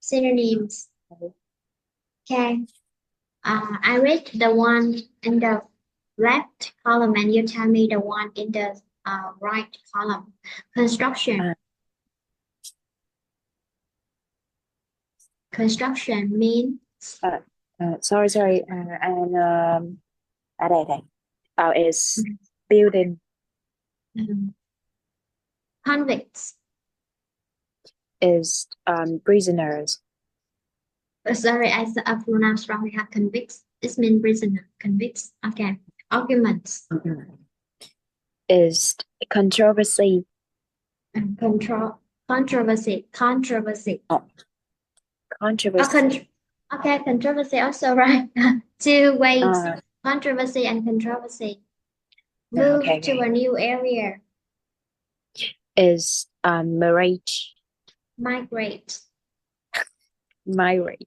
Synonyms. Okay. I read the one in the left column and you tell me the one in the right column. Construction. À, Construction means sorry, sorry. And đây đây. Is building um, convicts. is prisoners. Sorry, I pronounced wrong. We have convicts. This means prisoner. Convicts. Okay. Arguments. Mhm. Is controversy. Control. Controversy. Controversy. Oh, Oh, controversy. okay, controversy also right. Two ways. Uh, Controversy and controversy. Move okay, to okay. a new area. Is marriage. Migrate. Marriage.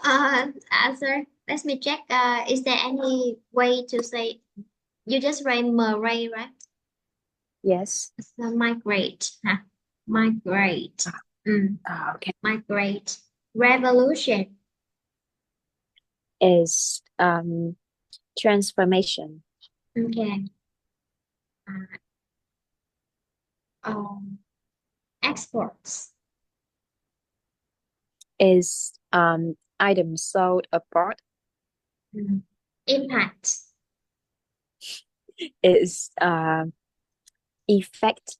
Answer. Let me check. Is there any way to say you just write migrate, right? Yes. So migrate. Huh? Migrate. Mm, Okay. migrate. Revolution. Is transformation. Okay. Uh, um, exports. Is items sold abroad. Mm. Impact. Is effect.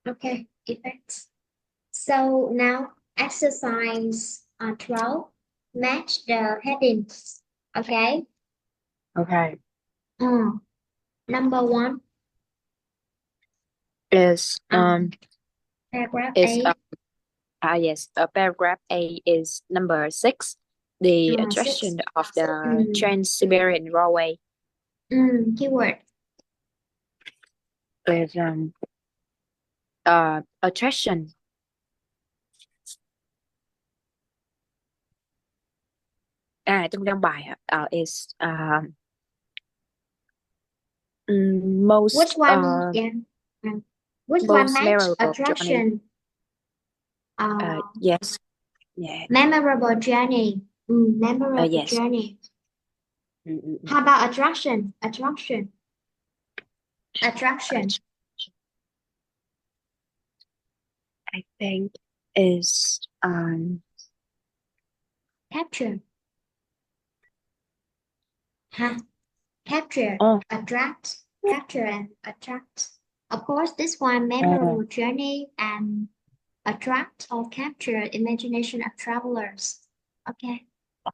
Okay. Effects. So now exercise 12. Match the headings. Okay. Okay. Uh, number one. Is Um, paragraph is A. yes, paragraph A is number 6. The Six. attraction of the Mm, Trans-Siberian Railway keyword. is attraction. Trong bài is Which most one? Yeah. Mm. Which one most match memorable journey. attraction? Uh, Yes, yeah, memorable journey. Memorable yes. journey. Mm, mm, mm. How about attraction? Attraction. Attraction. I think is Capture. Huh? Capture. oh, Attract. Capture and attract. Of course, this one uh, memorable journey and attract or capture imagination of travelers. Okay.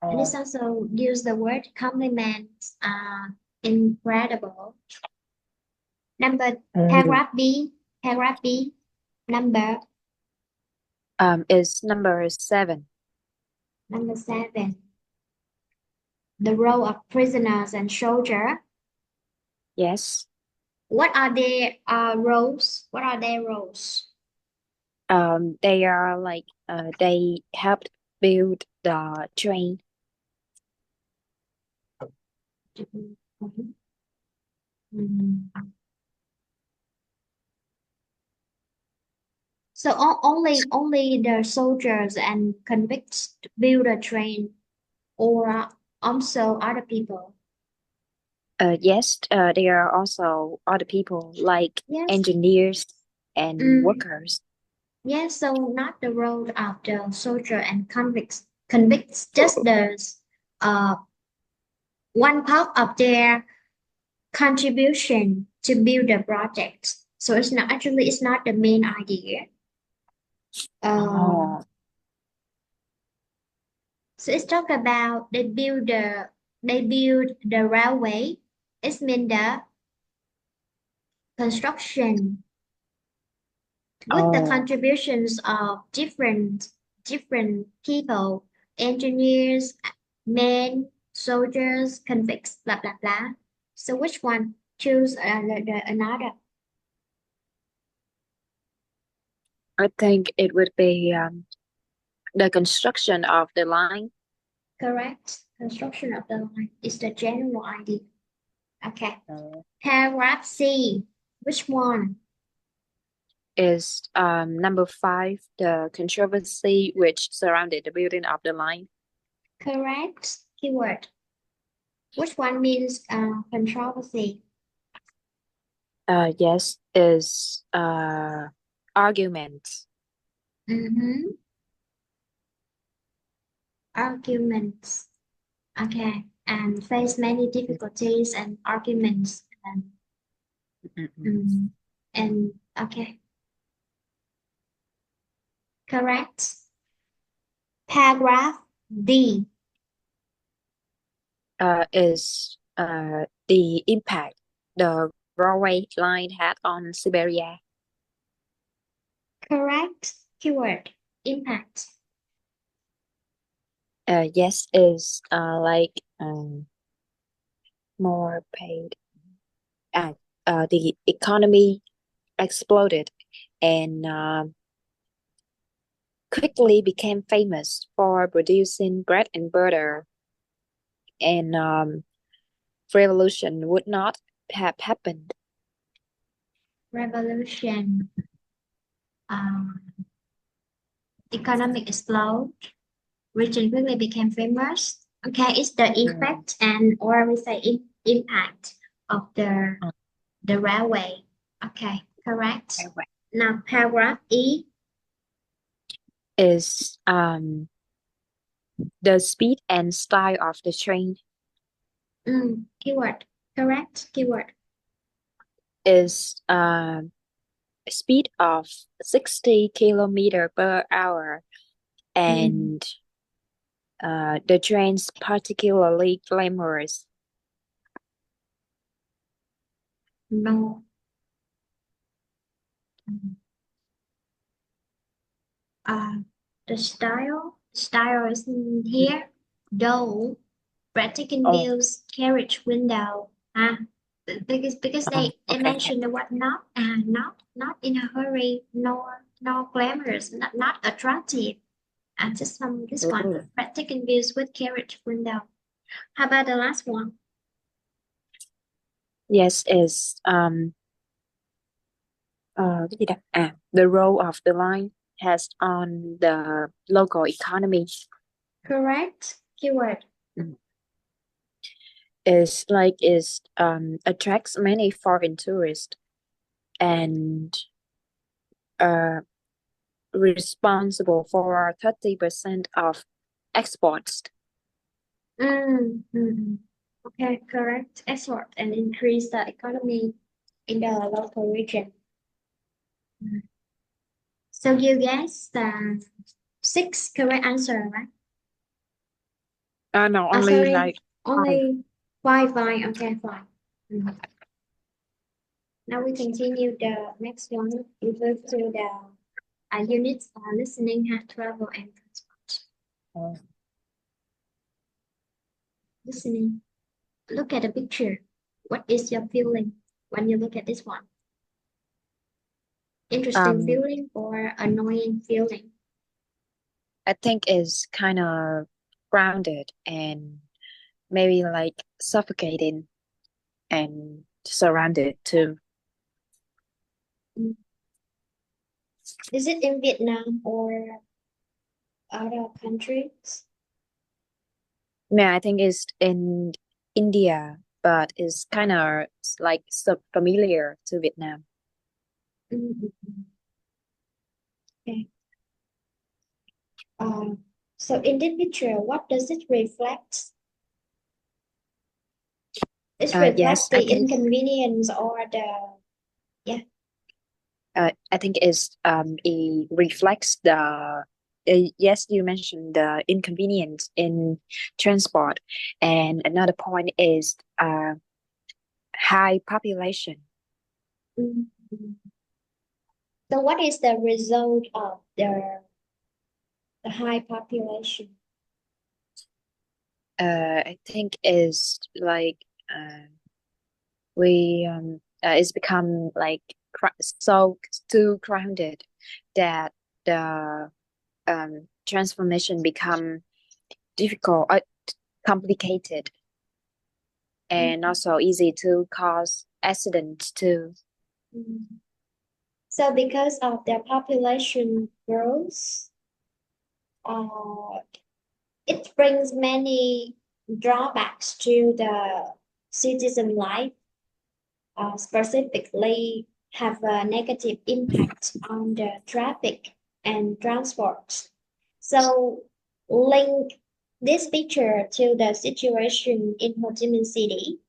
And uh, this also use the word compliment, incredible. Number mm, paragraph B, paragraph B, number is number 7. number 7. The role of prisoners and soldier. Yes. What are their roles? What are their roles? They are like they helped build the train. Mhm. Mm. So only the soldiers and convicts build a train, or also other people. Yes, there are also other people like Yes. engineers and Mm. workers. Yes, so not the role of the soldier and convicts. Convicts just the uh one part of their contribution to build the project. So it's not actually it's not the main idea. Um, Oh, so it's talk about they build the railway. It's mean the construction with the oh, contributions of different people, engineers, men, soldiers, convicts, blah blah blah. So which one? Choose another. I think it would be the construction of the line. Correct. Construction of the line is the general idea. Okay. Uh, Paragraph C. Which one? is number five, the controversy which surrounded the building of the line. Correct. Keyword. Which one means controversy? Yes, is argument. Mm-hmm. Arguments. Okay. And face many difficulties and arguments. Mm-mm. Mm, and okay. Correct. Paragraph D. Is the impact the railway line had on Siberia. Correct. Keyword. Impact. Yes, is like more paid. Uh, the economy exploded and quickly became famous for producing bread and butter, and revolution would not have happened. Revolution. Um, economic explode. Region quickly became famous. Okay, it's the Mm. effect and or we say impact of the railway. Okay, correct. Anyway, Now paragraph E. is the speed and style of the train. Keyword. Correct. Keyword. Is speed of 60 km/h, Mm, and the train's particularly glamorous. no. Mm, Uh, the style is in here. Though breathtaking Oh, views, carriage window. Because they okay. mentioned the word not and not in a hurry, nor glamorous, not attractive. And just from this one, Ooh. breathtaking views with carriage window. How about the last one? Yes, is cái gì đó? The role of the line has on the local economy. Correct keyword. Mm. Is like is attracts many foreign tourists and uh responsible for 30% of exports. Mm. Okay, correct. Export and increase the economy in the local region. Mm. So you guess the six correct answer, right? No, Oh, only sorry, like five. only five, fine. Okay, fine. Mm. Now we continue the next one. We move to the units listening, health, travel, and transport. Oh. Listening. Look at the picture. What is your feeling when you look at this one? Interesting Um, feeling or annoying feeling? I think is kind of grounded and maybe like suffocating and surrounded too. Mm. Is it in Vietnam or other countries? Yeah, I think it's in India, but it's kind of like so familiar to Vietnam. Mm. Okay. So in the picture, what does it reflect? It reflects Yes, I the think inconvenience or the yeah. I think it's it reflects the yes, you mentioned the inconvenience in transport, and another point is high population. Mm. So what is the result of the high population? I think is like uh, we it's become like so too crowded that the transformation become difficult, complicated, and Mm. also easy to cause accidents too. Mm. So because of their population growth, uh, it brings many drawbacks to the citizen life, specifically have a negative impact on the traffic and transport. So link this picture to the situation in Ho Chi Minh City.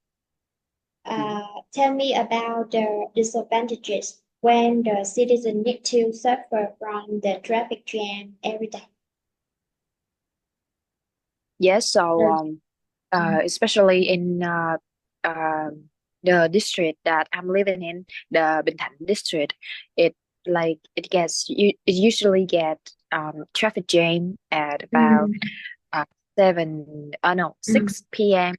Tell me about the disadvantages when the citizen need to suffer from the traffic jam every day. Yes, so Mm, especially in the district that I'm living in, the Bình Thạnh district, it it usually get traffic jam at about mm, 7 no mm, 6 p.m.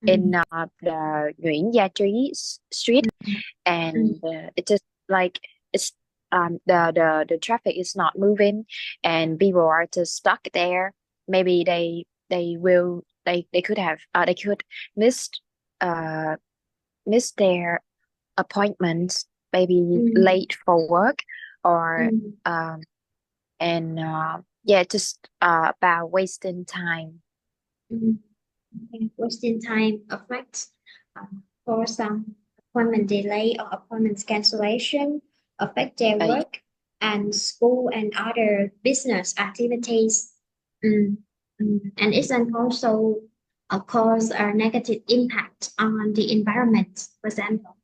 in mm, the Nguyễn Gia Trí street, mm, and it just like it's the traffic is not moving, and people are just stuck there. Maybe they could have they could miss uh miss their appointments, maybe mm, late for work, or mm, um and yeah, just about wasting time. mm. Okay. Wasting time affects for some appointment delay or appointment cancellation, affect their uh, work and school and other business activities. Mm, And it can also cause a negative impact on the environment, for example.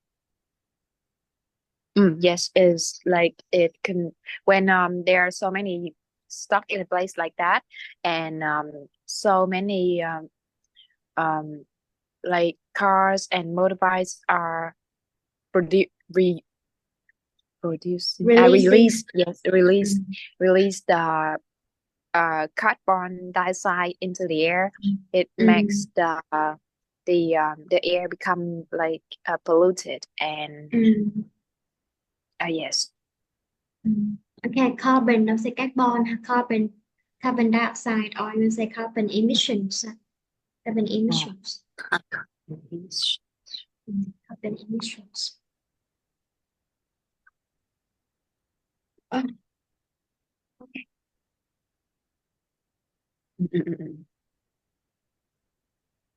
Yes, is like it can when there are so many stuck in a place like that, and so many um like cars and motorbikes are produ re producing Releasing. release yes release Mm, release the carbon dioxide into the air. It makes mm, the air become like polluted, and mm, yes. Okay, carbon, nó sẽ carbon, carbon, carbon dioxide, or you say carbon emissions, carbon Oh. emissions, carbon emissions.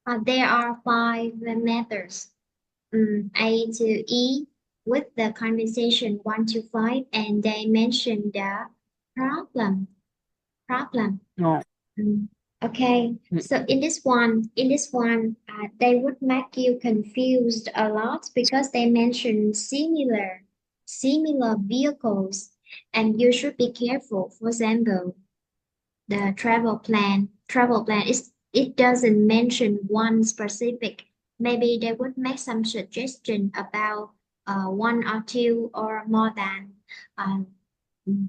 Uh, there are five methods, A to E, with the conversation 1 to 5, and they mention the problem, problem. Oh. Mm. Okay, so in this one, they would make you confused a lot because they mention similar vehicles, and you should be careful. For example, the travel plan is it doesn't mention one specific. Maybe they would make some suggestion about one or two or more than uh,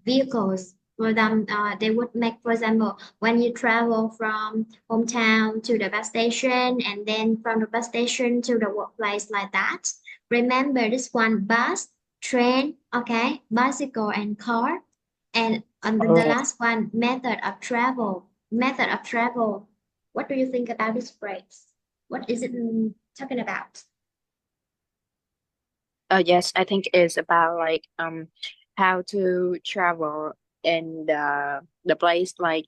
vehicles for them. They would make, for example, when you travel from hometown to the bus station and then from the bus station to the workplace, like that. Remember this one: bus, train, okay, bicycle and car. And the Oh. last one, method of travel. What do you think about this phrase? What is it talking about? Yes, I think it's about like how to travel in the place, like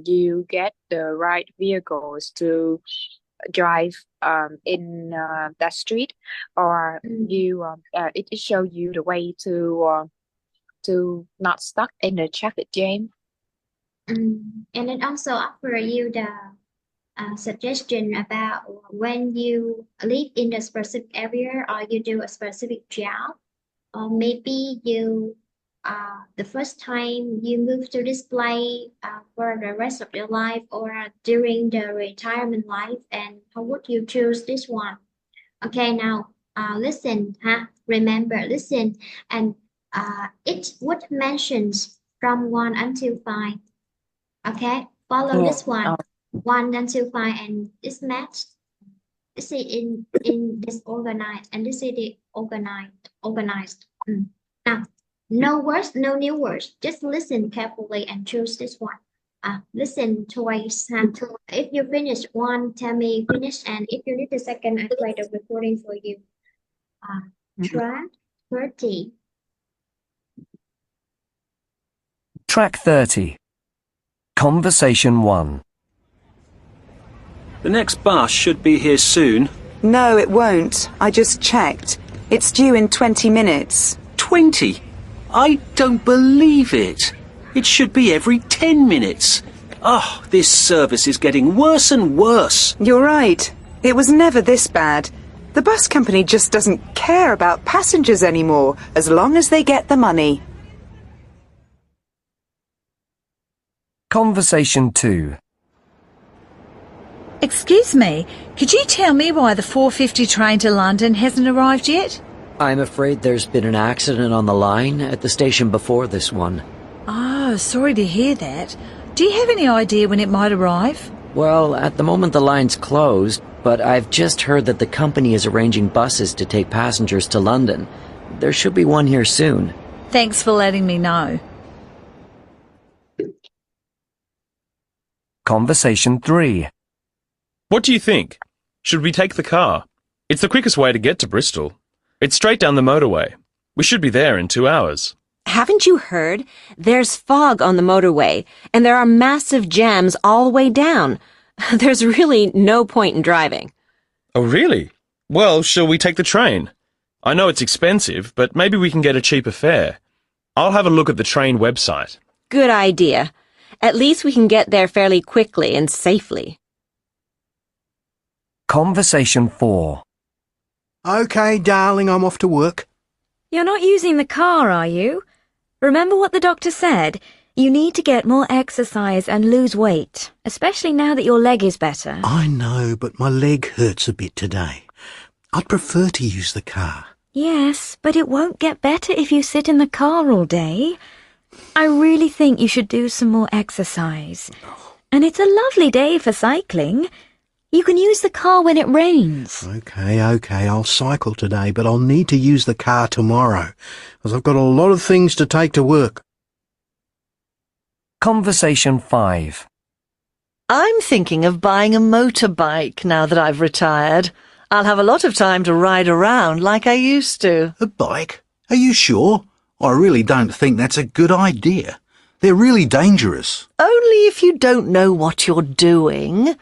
you get the right vehicles to drive in that street, or Mm, you it show you the way to not stuck in the traffic jam. And it also offer you the suggestion about when you live in a specific area or you do a specific job, or maybe you the first time you move to this place for the rest of your life or during the retirement life, and how would you choose this one? Okay, now listen, huh? Remember, listen, and it would mentions from 1 until 5. Okay, follow Oh. this one, 1 until 5, and this match. This is in disorganized, and this is the organized. Now, no words, no new words. Just listen carefully and choose this one. Listen twice. If you finish one, tell me finish, and if you need a second, I play the recording for you. Uh, Mm. track 30. Track 30. Conversation 1. The next bus should be here soon. No, it won't. I just checked. It's due in 20 minutes. 20? I don't believe it. It should be every 10 minutes. Oh, this service is getting worse and worse. You're right. It was never this bad. The bus company just doesn't care about passengers anymore, as long as they get the money. Conversation 2. Excuse me, could you tell me why the 4:50 train to London hasn't arrived yet? I'm afraid there's been an accident on the line at the station before this one. Oh, sorry to hear that. Do you have any idea when it might arrive? Well, at the moment the line's closed, but I've just heard that the company is arranging buses to take passengers to London. There should be one here soon. Thanks for letting me know. Conversation 3. What do you think? Should we take the car? It's the quickest way to get to Bristol. It's straight down the motorway. We should be there in 2 hours. Haven't you heard? There's fog on the motorway, and there are massive jams all the way down. There's really no point in driving. Oh, really? Well, shall we take the train? I know it's expensive, but maybe we can get a cheaper fare. I'll have a look at the train website. Good idea. At least we can get there fairly quickly and safely. Conversation 4. OK, darling, I'm off to work. You're not using the car, are you? Remember what the doctor said? You need to get more exercise and lose weight, especially now that your leg is better. I know, but my leg hurts a bit today. I'd prefer to use the car. Yes, but it won't get better if you sit in the car all day. I really think you should do some more exercise. And it's a lovely day for cycling. You can use the car when it rains. OK, I'll cycle today, but I'll need to use the car tomorrow, as I've got a lot of things to take to work. Conversation 5. I'm thinking of buying a motorbike now that I've retired. I'll have a lot of time to ride around like I used to. A bike? Are you sure? I really don't think that's a good idea. They're really dangerous. Only if you don't know what you're doing.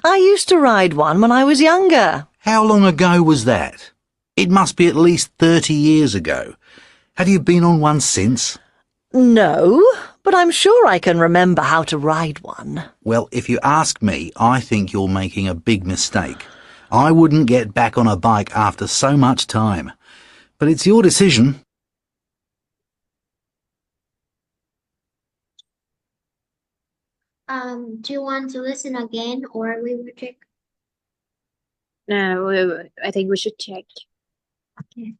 I used to ride one when I was younger. How long ago was that? It must be at least 30 years ago. Have you been on one since? No, but I'm sure I can remember how to ride one. Well, if you ask me, I think you're making a big mistake. I wouldn't get back on a bike after so much time. But it's your decision. Do you want to listen again or we will check? No, I think we should check. Okay.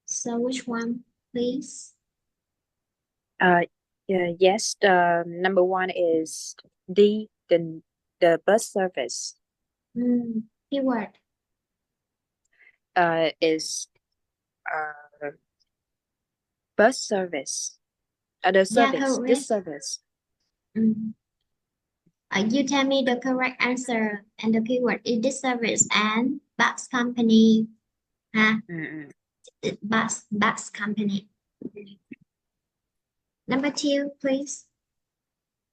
So which one, please? Yes, the number one is the bus service. Keyword. Is bus service. The service, correct. this service. You tell me the correct answer and the keyword is this service and bus company. Bus company. Number 2, please.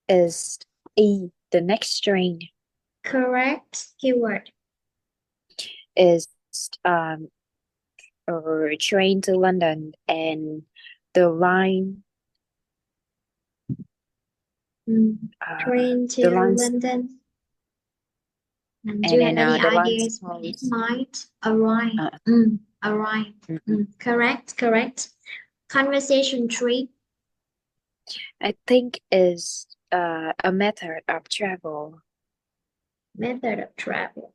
Is the next train. Correct. Keyword. Is or train to London and the line. Train to the lines, London. And do and you then have the any lines ideas when it close. might arrive? Arrive. Correct. Conversation 3. I think is a method of travel. Method of travel.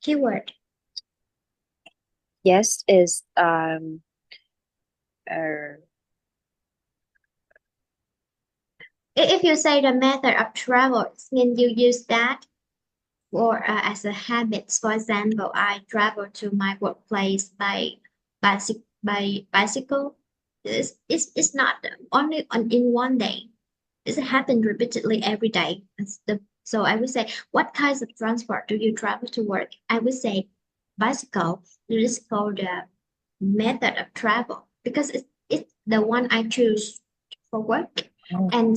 Keyword. Yes, is If you say the method of travel, it means you use that or as a habit. For example, I travel to my workplace by bicycle. It's not only in one day. It happens repeatedly every day. So I would say, what kinds of transport do you travel to work? I would say bicycle. This is called the method of travel because it's the one I choose for work. Oh. And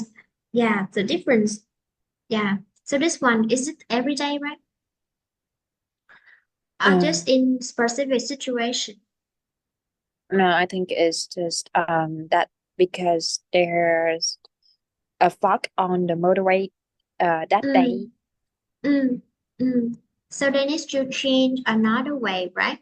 yeah, the difference. Yeah. So this one, is it every day, right? Or just in specific situation? No, I think it's just that because there's a fog on the motorway that day. Mm, mm, mm. So they need to change another way, right?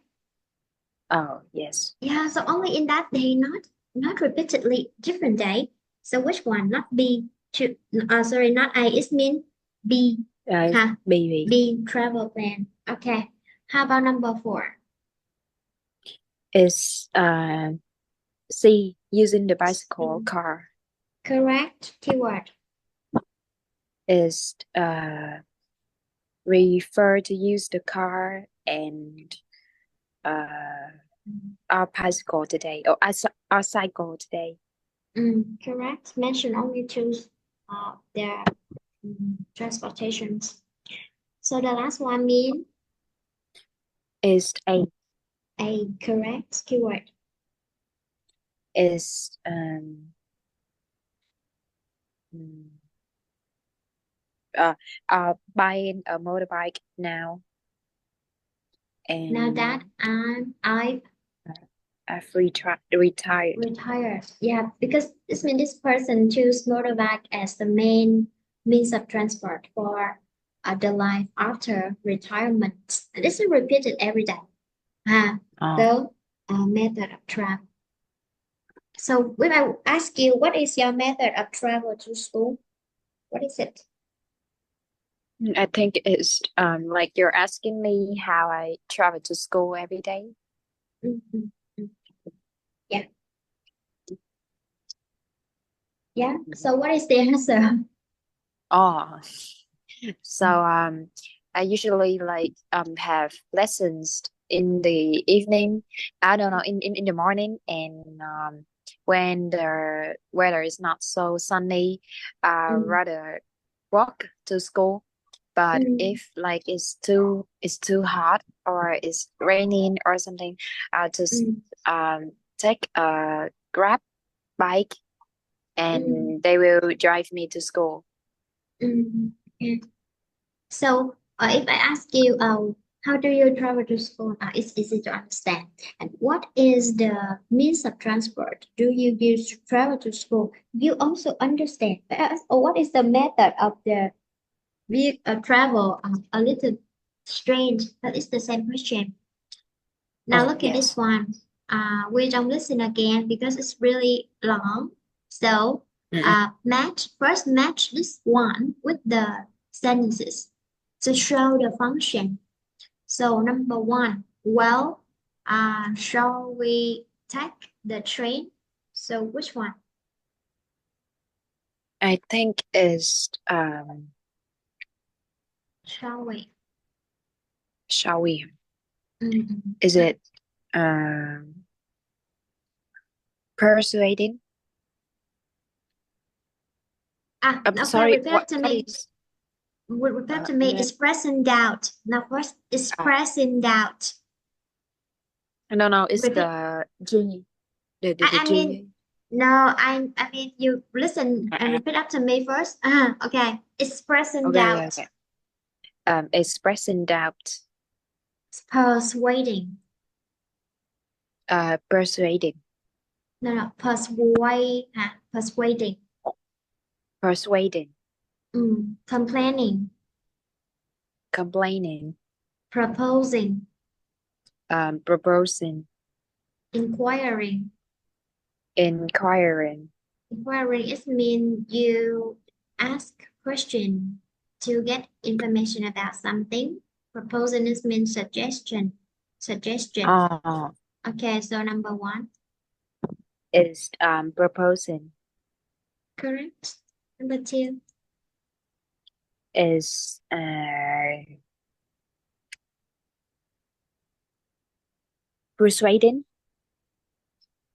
Oh, yes. Yeah, so only in that day, not repeatedly different day. So which one? Not B to sorry, not A, it mean B. Huh? Baby B travel plan. Okay. How about number 4? is C, using the bicycle. Mm, Car correct keyword. is refer to use the car and our bicycle today, or our cycle today. Correct. Mention only two their transportations. So the last one mean Is A, correct keyword. is mm, buying a motorbike now, Now that and I've I've retired. retired. Yeah, because this means this person choose motorbike as the main means of transport for the life after retirement. And this is repeated every day. So method of travel. So when I ask you, what is your method of travel to school? What is it? I think it's like you're asking me how I travel to school every day. Mhm. Yeah. Yeah. So what is the answer? Oh, so I usually like have lessons in the evening. I don't know, in the morning, and when the weather is not so sunny, I Mm, rather walk to school. But mm, if like it's too hot or it's raining or something, I'll just mm, take a Grab bike mm, and they will drive me to school. yeah. So if I ask you, how do you travel to school? It's easy to understand. And what is the means of transport do you use to travel to school? You also understand. But what is the method of the travel? A little strange, but it's the same question. Now Oh, look at this yes. one. We don't listen again because it's really long. So Mm-mm. match this one with the sentences to show the function. So number 1, well, shall we take the train? So which one? I think is Shall we? shall we? Mm-mm. Is it um persuading? I'm Okay, sorry, repeat to what me. is Repeat to me. that? Expressing doubt. Now first, expressing doubt. No, it's Repeat. the G, the I mean, G. no, I mean you listen and repeat after me first. Okay. Expressing Okay, doubt. okay. Expressing doubt, Persuading. persuading, No, persuading. persuading, Complaining. complaining, Proposing. proposing, Inquiring. inquiring. Inquiring is mean you ask question to get information about something. Proposing is mean suggestion. Suggestion. Okay, so number 1. Is proposing, Correct. Number 2. is persuading.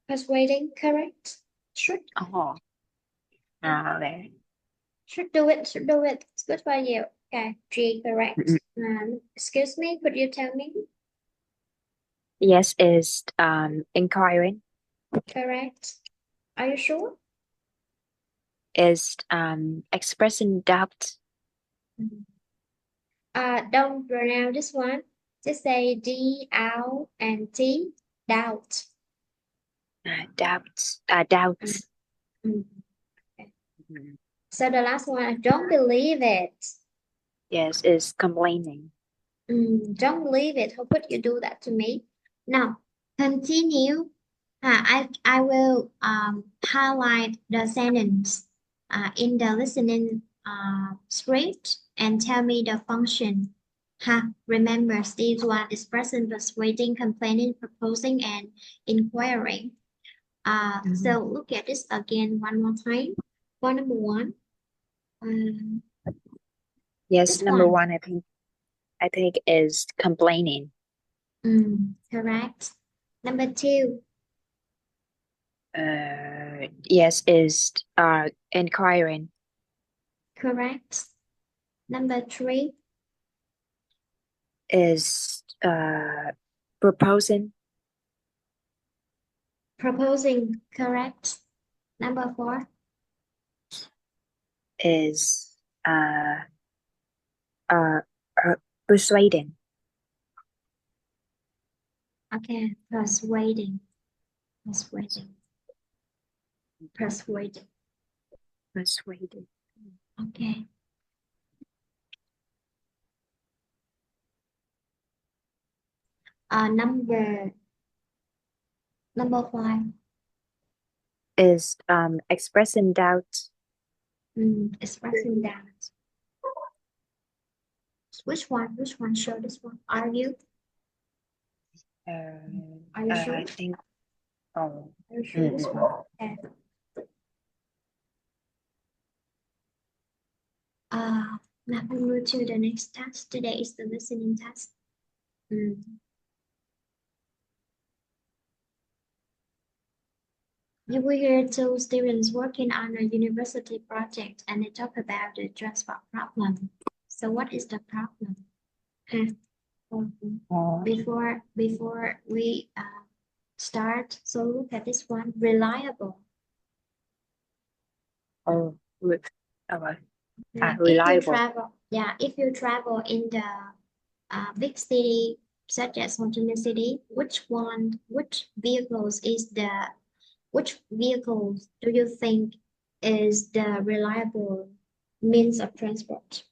Persuading. Correct. Should. Oh, okay. Should do it. Should do it. It's good for you. Okay, G, correct. Excuse me, could you tell me? Yes, is inquiring. Correct. Are you sure? Is expressing doubt. Don't pronounce this one. Just say D, L, and T. Doubt. Doubts. Mm. Okay. So the last one, I don't believe it. Yes, is complaining. Don't believe it. How could you do that to me? Now, continue. I will highlight the sentence in the listening script and tell me the function. Remember, Steve's one is present, persuading, complaining, proposing, and inquiring. So look at this again one more time. Point number one. Yes, This number one. one, I think is complaining. Correct. Number two. Yes, is inquiring. Correct. Number three. Is proposing. Proposing. Correct. Number four. Is persuading. Okay. Persuading. Persuading. Persuading. Persuading. Okay. Number five. Is expressing doubt. Expressing doubt. Which one? Which one? Show this one. Are you? Are you sure? I think. Oh. Are you sure this one? Okay. Now we move to the next task. Today is the listening task. You will hear two students working on a university project and they talk about the transport problem. So what is the problem? Before we start, so look at this one, reliable. Oh, with If you reliable. travel in the big city such as Ho Chi Minh City, which vehicles do you think is the reliable means of transport?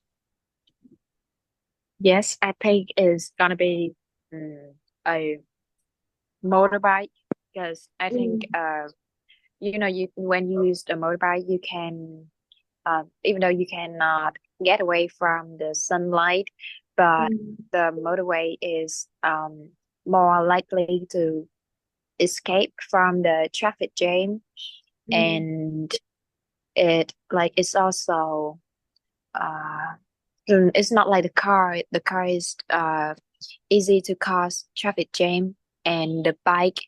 Yes, I think it's gonna be a motorbike because I think you when you use the motorbike you can even though you cannot get away from the sunlight, but the motorway is more likely to escape from the traffic jam, and it's also it's not like the car. The car is easy to cause traffic jam, and the bike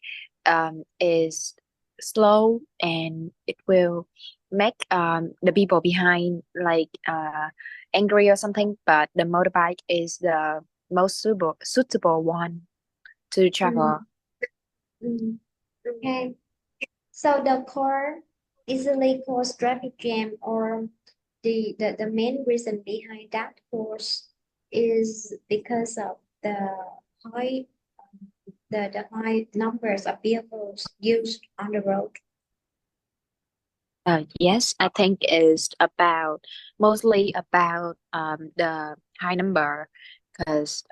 is slow and it will make the people behind angry or something. But the motorbike is the most suitable one to travel. Okay. So the car easily cause traffic jam, or the main reason behind that cause is because of the high high numbers of vehicles used on the road. Yes, I think it's mostly about the high number because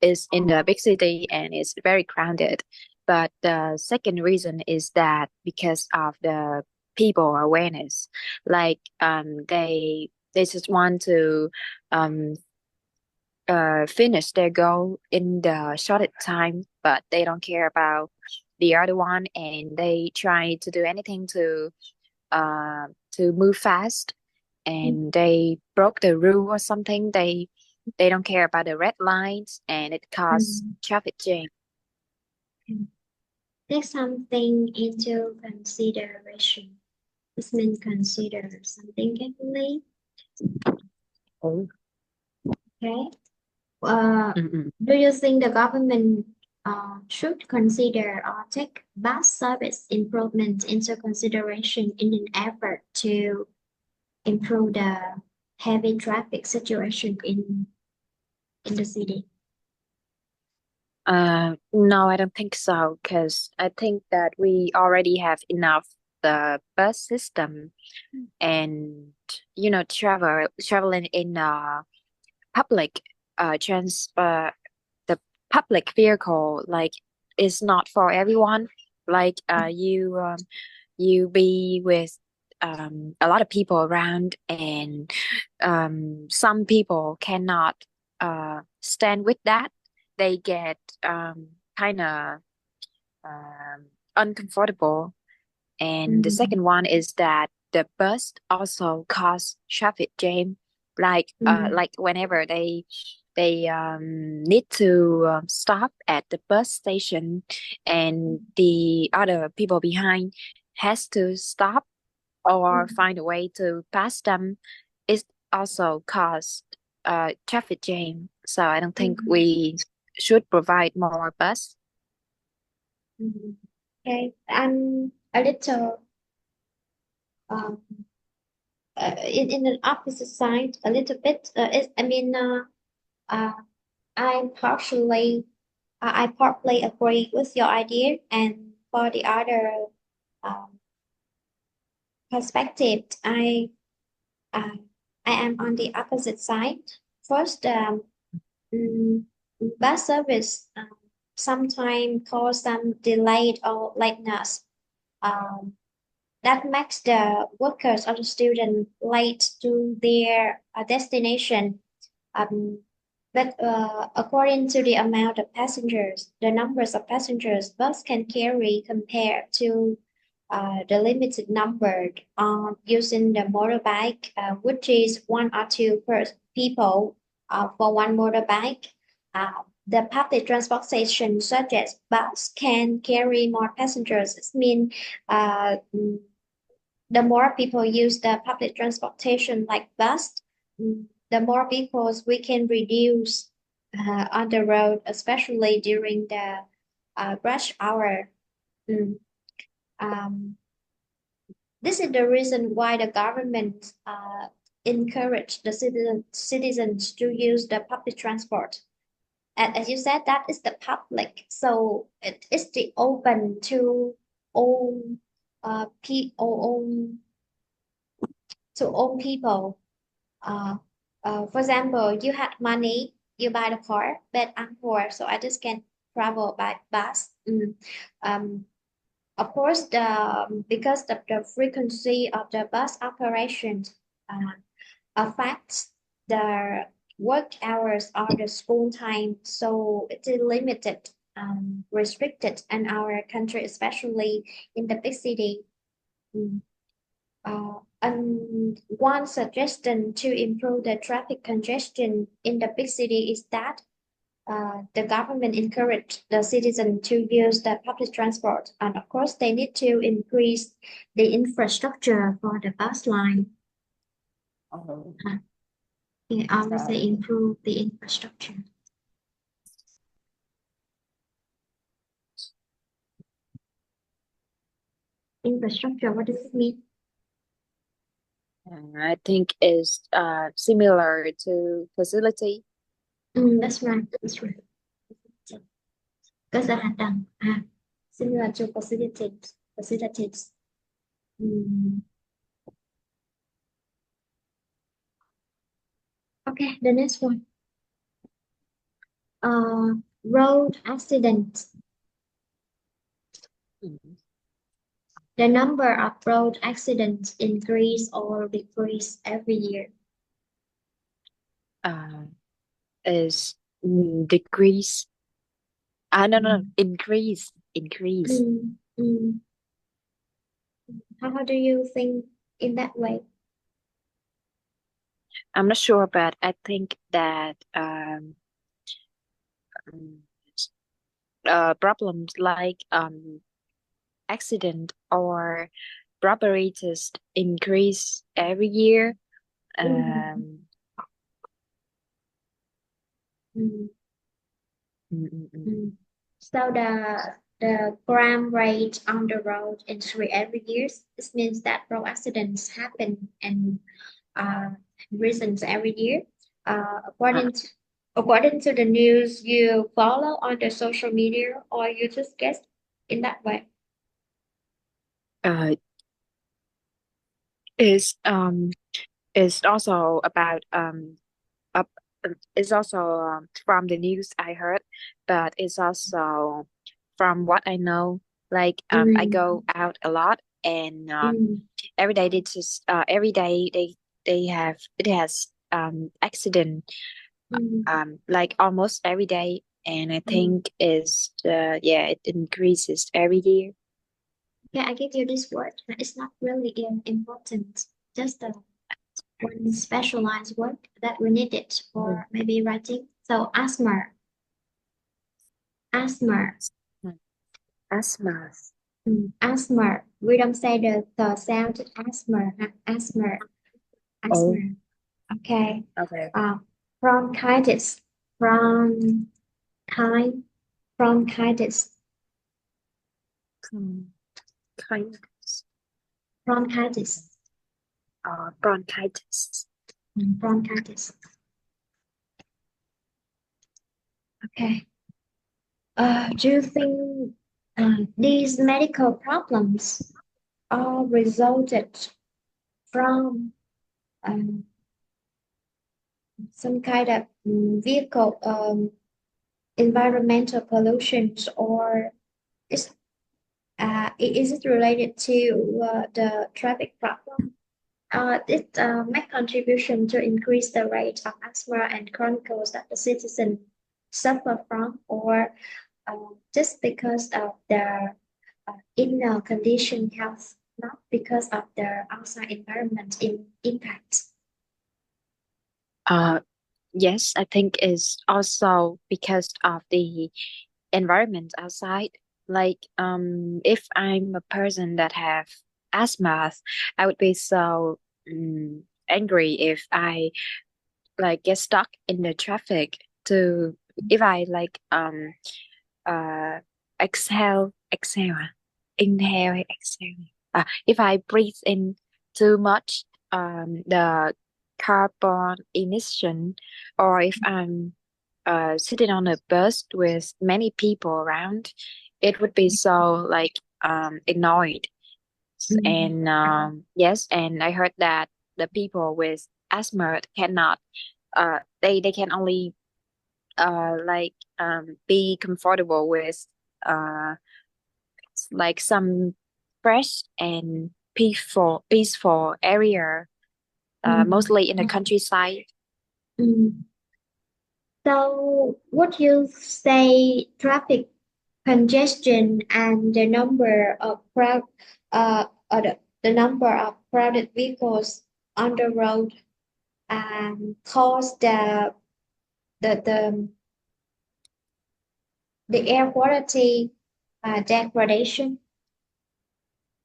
it's in the big city and it's very crowded. But the second reason is that because of the people awareness, they just want to um finish their goal in the shortest time, but they don't care about the other one, and they try to do anything to move fast, and they broke the rule or something. They don't care about the red lines, and it causes traffic jam. Take something into consideration. This means consider something carefully. Oh. Okay. Uh, Mm-mm. do you think the government should consider or take bus service improvement into consideration in an effort to improve the heavy traffic situation in the city? No, I don't think so, because I think that we already have enough the bus system and traveling in public transport, the public vehicle, like, is not for everyone. Like you be with a lot of people around, and some people cannot stand with that. They get kind of uncomfortable. And the Mm, second one is that the bus also cause traffic jam, mm, like whenever they need to stop at the bus station, and the other people behind has to stop or mm, find a way to pass them. It also caused traffic jam. So I don't think mm, we should provide more bus. mm. Okay, I'm a little um, in an opposite side, a little bit. Uh, I partially, I partly agree with your idea, and for the other um, perspective, uh, I am on the opposite side. First, mm, bus service sometimes cause some delayed or lateness. Um, that makes the workers or the student late to their destination. Um, but according to the amount of passengers, the numbers of passengers bus can carry compared to the limited number on using the motorbike, which is one or two per people for one motorbike. The public transportation, such as bus, can carry more passengers. It means the more people use the public transportation like bus, the more vehicles we can reduce on the road, especially during the rush hour. Mm. Um, this is the reason why the government encourage the citizens to use the public transport. And as you said, that is the public, so it is the open to all people, people. Uh, for example, you had money, you buy the car, but I'm poor, so I just can travel by bus. Um, of course, because of the frequency of the bus operations affects the work hours or the school time, so it is limited, restricted in our country, especially in the big city. Mm. And one suggestion to improve the traffic congestion in the big city is that the government encourage the citizen to use the public transport, and of course, they need to increase the infrastructure for the bus line. Oh, Uh, yeah, I would say so improve the infrastructure. Infrastructure, what does it mean? I think is similar to facility. That's right. That's right. Cơ sở hạ tầng. Similar to facilities. Facilities. Mm. Okay, the next one. Road accidents. Mm. The number of road accidents increase or decrease every year. Uh, is decrease. No, Mm. increase, increase. Mm. Mm. How do you think in that way? I'm not sure, but I think that um, problems like accident or robbery just increase every year. Mm. Um, Mm, Mm-mm-mm. mm. So the crime rate on the road increase every year. This means that road accidents happen and reasons every year. Uh, Uh, according to according to the news you follow on the social media, or you just guess in that way. uh, is is also about up it's also from the news I heard, but it's also from what I know. Like I Mm, go out a lot, and mm, every day every day they have it has accident like almost every day, and I mm. think is yeah, it increases every year. Yeah, I give you this word. It's not really important. Just one specialized word that we need it Mm. for maybe writing. So asthma, asthma, Mm. Asthma. asthma. We don't say the sound asthma, asthma, Oh, asthma. Okay. okay. Uh, bronchitis, bronchi, bronchitis, Hmm. Kind bronchitis, bronchitis. bronchitis. Okay. Do you think these medical problems are resulted from um, some kind of vehicle environmental pollutions, or is is it related to the traffic problem? It make contribution to increase the rate of asthma and chronicles that the citizen suffer from, or just because of the inner condition health, not because of the outside environment impact. Uh, yes, I think it's also because of the environment outside. Like, if I'm a person that have asthma, I would be so angry if I like get stuck in the traffic to if I like uh exhale, inhale, exhale. If I breathe in too much the carbon emission, or if I'm sitting on a bus with many people around, it would be so like annoyed. Mm, And yes, and I heard that the people with asthma cannot they can only like be comfortable with uh like some fresh and peaceful area, mm, mostly in the countryside. mm. So would you say traffic congestion and the number of the number of crowded vehicles on the road cause the the the air quality degradation?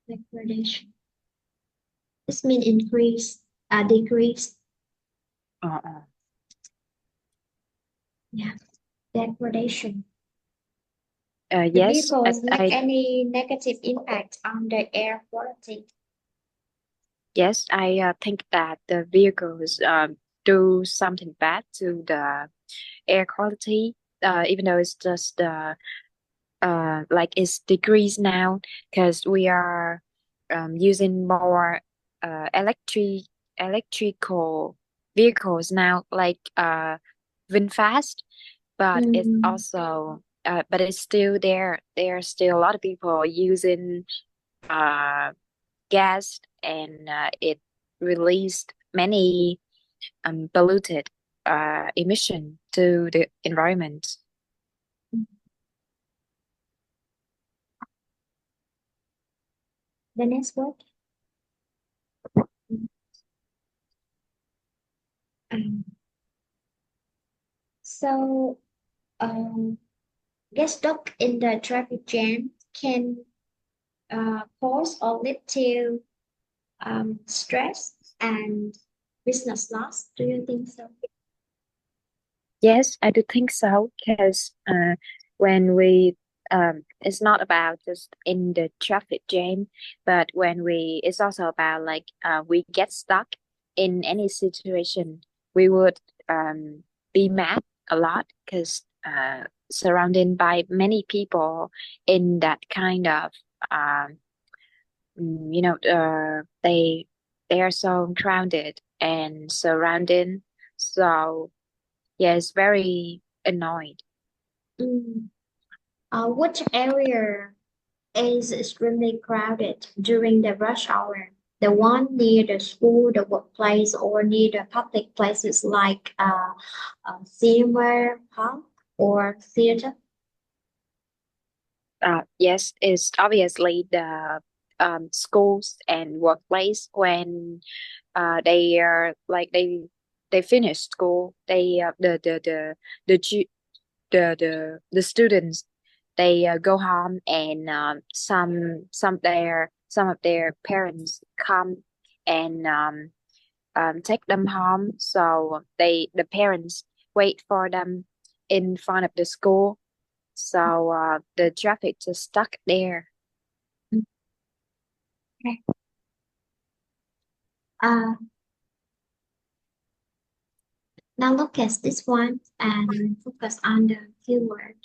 Degradation. This means increase, decrease. Uh-uh. Yeah, degradation. The Yes, vehicles make I any negative impact on the air quality. yes, I think that the vehicles do something bad to the air quality, even though it's just like it's decreased now because we are using more electrical vehicles now, like VinFast, but it's Mm, also but it's still there. There are still a lot of people using uh gas, and it released many polluted emission to the environment. the next word. Um, so, um, get stuck in the traffic jam can cause or lead to stress and business loss. Do you think so? Yes, I do think so because when we it's not about just in the traffic jam, but when it's also about like we get stuck in any situation, we would be mad a lot because surrounded by many people in that kind of um they are so crowded and surrounded, so yeah, it's very annoyed. Mm. Which area is extremely crowded during the rush hour? The one near the school, the workplace, or near the public places like cinema, park, or theater? Yes, it's obviously the schools and workplace when they are like they finish school. They the chu- the students they go home, and some of their parents come and take them home. So the parents wait for them in front of the school. So the traffic just stuck there. Okay. Uh, Now look at this one and focus on the keyword.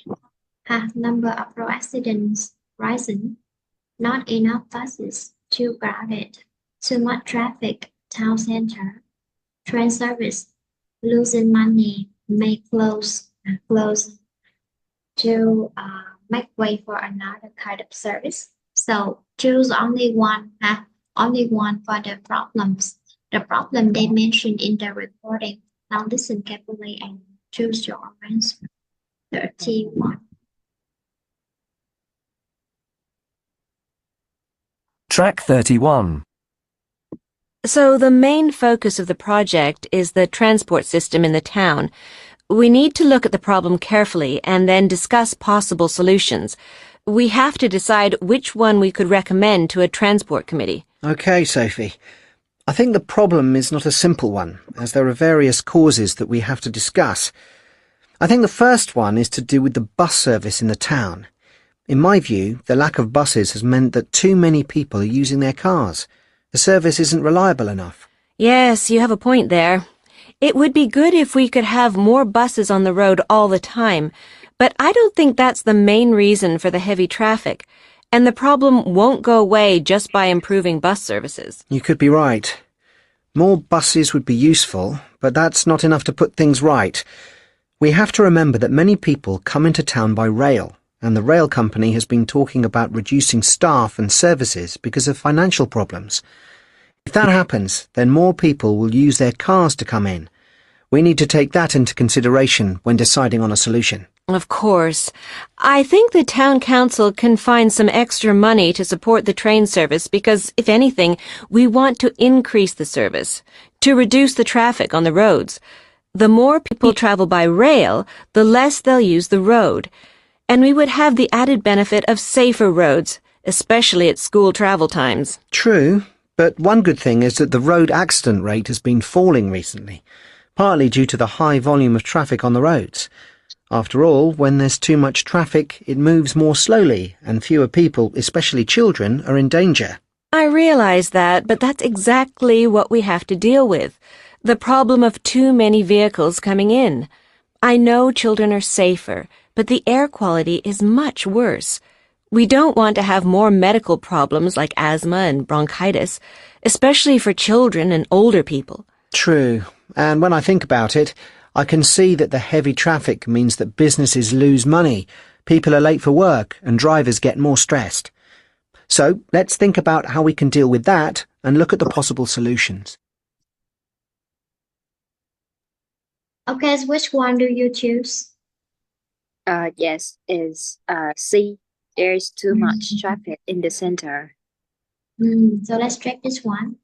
Have number of road accidents rising? Not enough buses, too crowded, too much traffic, town center, train service, losing money, may close to make way for another kind of service. So choose only one, only one for the problems. The problem they mentioned in the recording. Now listen carefully and choose your answer. 31. Track 31. So the main focus of the project is the transport system in the town. We need to look at the problem carefully and then discuss possible solutions. We have to decide which one we could recommend to a transport committee. OK, Sophie. I think the problem is not a simple one, as there are various causes that we have to discuss. I think the first one is to do with the bus service in the town. In my view, the lack of buses has meant that too many people are using their cars. The service isn't reliable enough. Yes, you have a point there. It would be good if we could have more buses on the road all the time, but I don't think that's the main reason for the heavy traffic, and the problem won't go away just by improving bus services. You could be right. More buses would be useful, but that's not enough to put things right. We have to remember that many people come into town by rail, and the rail company has been talking about reducing staff and services because of financial problems. If that happens, then more people will use their cars to come in. We need to take that into consideration when deciding on a solution. Of course. I think the town council can find some extra money to support the train service because, if anything, we want to increase the service, to reduce the traffic on the roads. The more people travel by rail, the less they'll use the road. And we would have the added benefit of safer roads, especially at school travel times. True, but one good thing is that the road accident rate has been falling recently, partly due to the high volume of traffic on the roads. After all, when there's too much traffic, it moves more slowly, and fewer people, especially children, are in danger. I realize that, but that's exactly what we have to deal with. The problem of too many vehicles coming in. I know children are safer, but the air quality is much worse. We don't want to have more medical problems like asthma and bronchitis, especially for children and older people. True, and when I think about it, I can see that the heavy traffic means that businesses lose money, people are late for work, and drivers get more stressed. So let's think about how we can deal with that and look at the possible solutions. Okay, so which one do you choose? Yes, is C. There's too much traffic in the center. So let's check this one.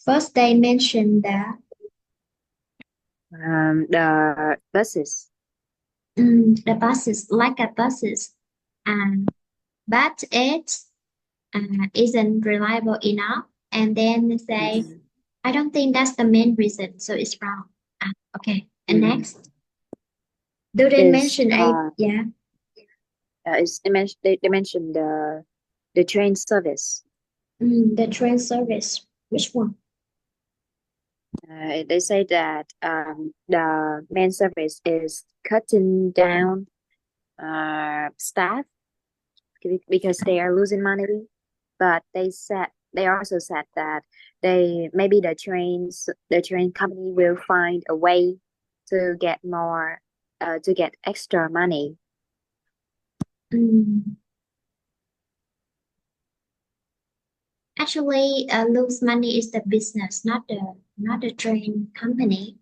First, they mentioned The buses. the buses, like a buses, but it isn't reliable enough. And then they say, I don't think that's the main reason, so it's wrong. Okay, And next, do they Is mention a yeah? is they mentioned the train service. The train service. Which one? They say that the main service is cutting down staff because they are losing money. But they also said that the train company will find a way to get more to get extra money. Mm. Actually, lose money is the business, not the train company.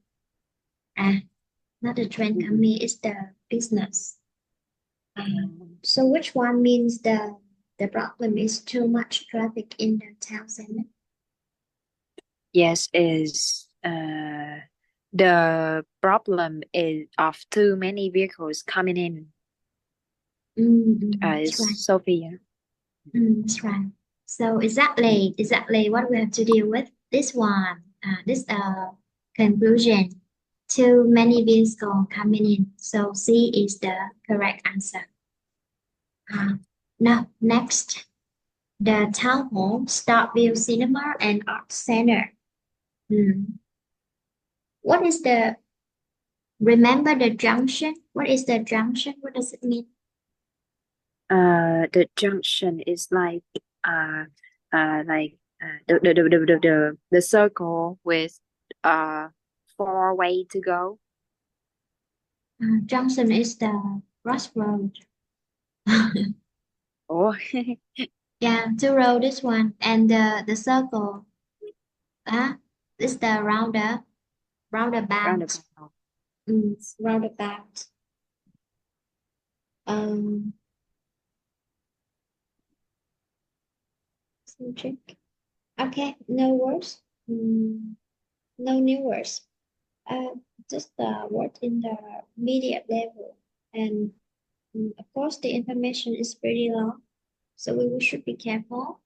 Not the train company, it's the business. So which one means the problem is too much traffic in the town center? Yes, is the problem is of too many vehicles coming in. That's Is right. Sophia. That's right. So exactly what we have to deal with. This one, this conclusion. Too many vehicles coming in. So C is the correct answer. Now next, the town hall, Starview Cinema, and Art Center. What is the remember the junction? What is the junction? What does it mean? The junction is like the circle with 4 way to go. Junction is the crossroad. Oh, Yeah, two road this one, and the circle. Is the roundabout. roundabout. Roundabout. Some check. Okay, no words. No new words. Just the word in the immediate level, and of course the information is pretty long, so we should be careful.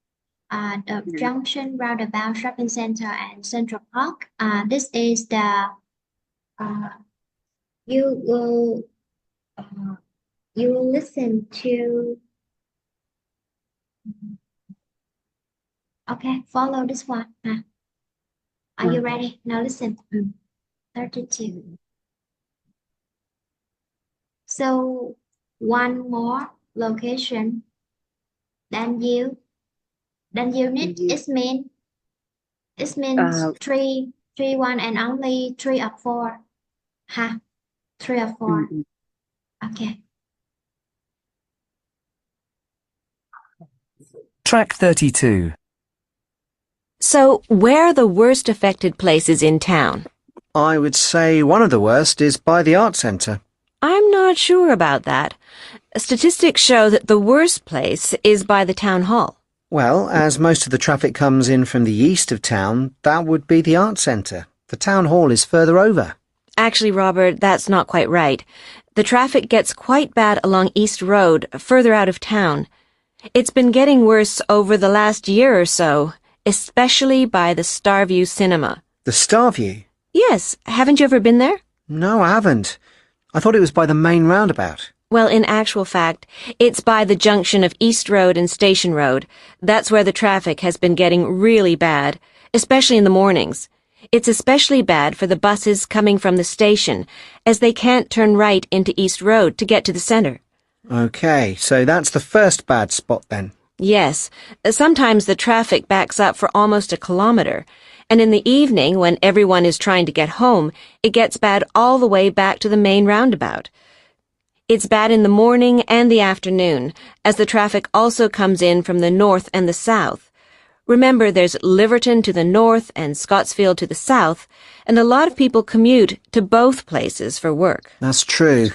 The junction, roundabout, shopping center, and Central Park. This is the you will listen to. Okay, follow this one. Are you ready? Now listen. 32. So one more location. Then you need it means three one and only 3 of 4. 3 of 4. Okay. Track 32. So, where are the worst affected places in town? I would say one of the worst is by the art centre. I'm not sure about that. Statistics show that the worst place is by the town hall. Well, as most of the traffic comes in from the east of town, that would be the art centre. The town hall is further over. Actually, Robert, that's not quite right. The traffic gets quite bad along East Road, further out of town. It's been getting worse over the last year or so, especially by the Starview Cinema. The Starview? Yes. Haven't you ever been there? No, I haven't. I thought it was by the main roundabout. Well, in actual fact, it's by the junction of East Road and Station Road. That's where the traffic has been getting really bad, especially in the mornings. It's especially bad for the buses coming from the station, as they can't turn right into East Road to get to the center. Okay, so that's the first bad spot then. Yes. Sometimes the traffic backs up for almost a kilometer, and in the evening, when everyone is trying to get home, it gets bad all the way back to the main roundabout. It's bad in the morning and the afternoon, as the traffic also comes in from the north and the south. Remember, there's Liverton to the north and Scottsfield to the south, and a lot of people commute to both places for work. That's true.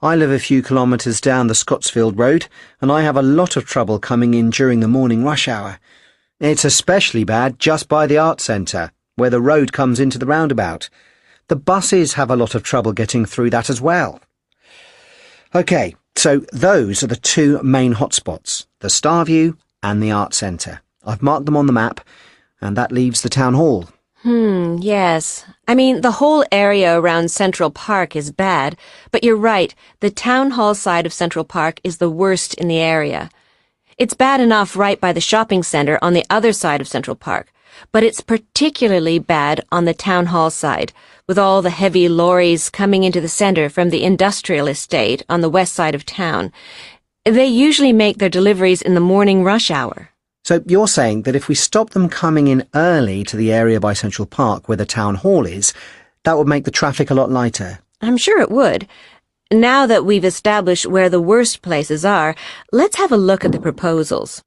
I live a few kilometres down the Scottsfield Road, and I have a lot of trouble coming in during the morning rush hour. It's especially bad just by the art centre, where the road comes into the roundabout. The buses have a lot of trouble getting through that as well. OK, so those are the two main hotspots, the Starview and the art centre. I've marked them on the map, and that leaves the town hall. Yes. I mean, the whole area around Central Park is bad, but you're right, the town hall side of Central Park is the worst in the area. It's bad enough right by the shopping center on the other side of Central Park, but it's particularly bad on the town hall side, with all the heavy lorries coming into the center from the industrial estate on the west side of town. They usually make their deliveries in the morning rush hour. So you're saying that if we stop them coming in early to the area by Central Park where the town hall is, that would make the traffic a lot lighter? I'm sure it would. Now that we've established where the worst places are, let's have a look at the proposals.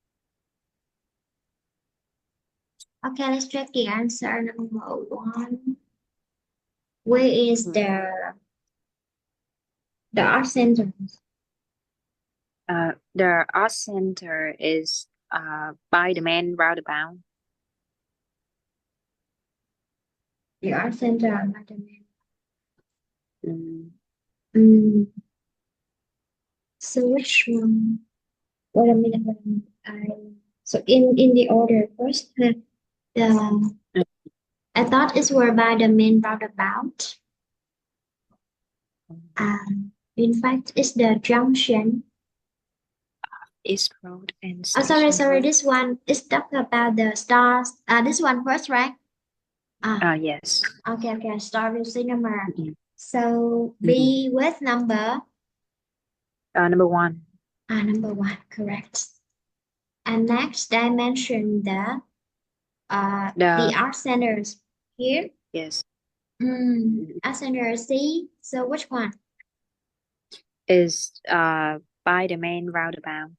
Okay, let's check the answer number one. Where is the art center? The art center is by the main roundabout. The art center by the main. So which one? Wait a minute. So in the order first, I thought it were by the main roundabout. In fact, it's the junction. East Road and Oh, sorry. Road. This one is talking about the stars. This one first, right? Yes. Okay. Star cinema. So B with number. Number one. Number one, correct. And next, I mentioned the art centers here. Yes. Art center C. So which one? Is by the main roundabout.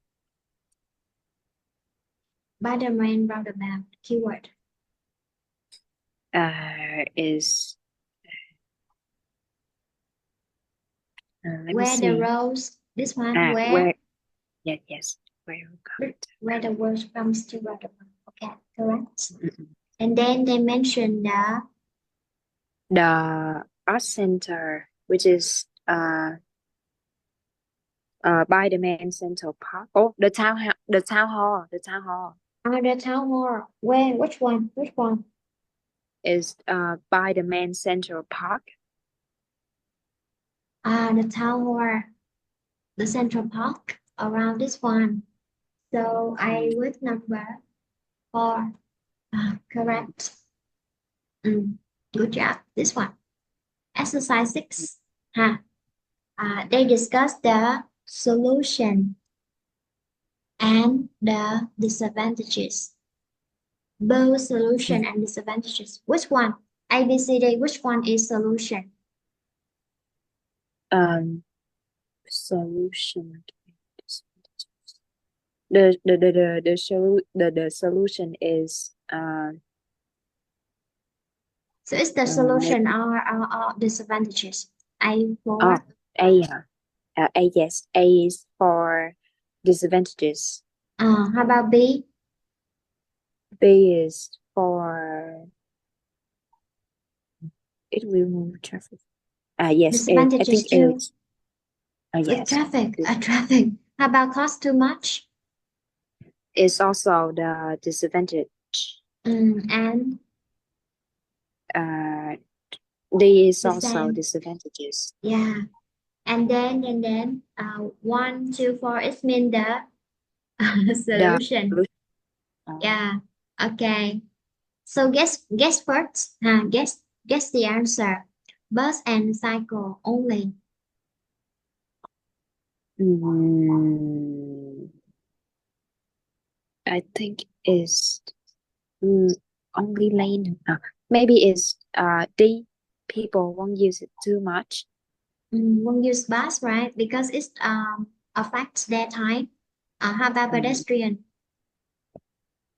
By the main roundabout. Keyword. Is where the roads. This one. Where? Yes. Where the road comes to roundabout. Okay, correct. And then they mentioned the art center, which is by the main Central Park. Oh, the town hall. the town hall. Where? Which one? Is by the main Central Park. The town hall. The Central Park around this one. So I with number 4. Correct. Good job. This one. Exercise 6. They discuss the solution and the disadvantages. Both solution and disadvantages. Which one? A, B, C, D. Which one is solution? Solution. The solution is So it's the solution or disadvantages. A for A, yes. A is for disadvantages. How about B? B is for it will move traffic. Yes. I think too. it's With traffic. Traffic. How about cost too much? It's also the disadvantage. And D is also disadvantages. Yeah. And then 1, 2, 4 it means the solution. Yeah. Okay. So guess first. Guess the answer. Bus and cycle only. I think is only lane. Maybe it's D. People won't use it too much. Won't use bus, right? Because it's affects their time. How about pedestrian?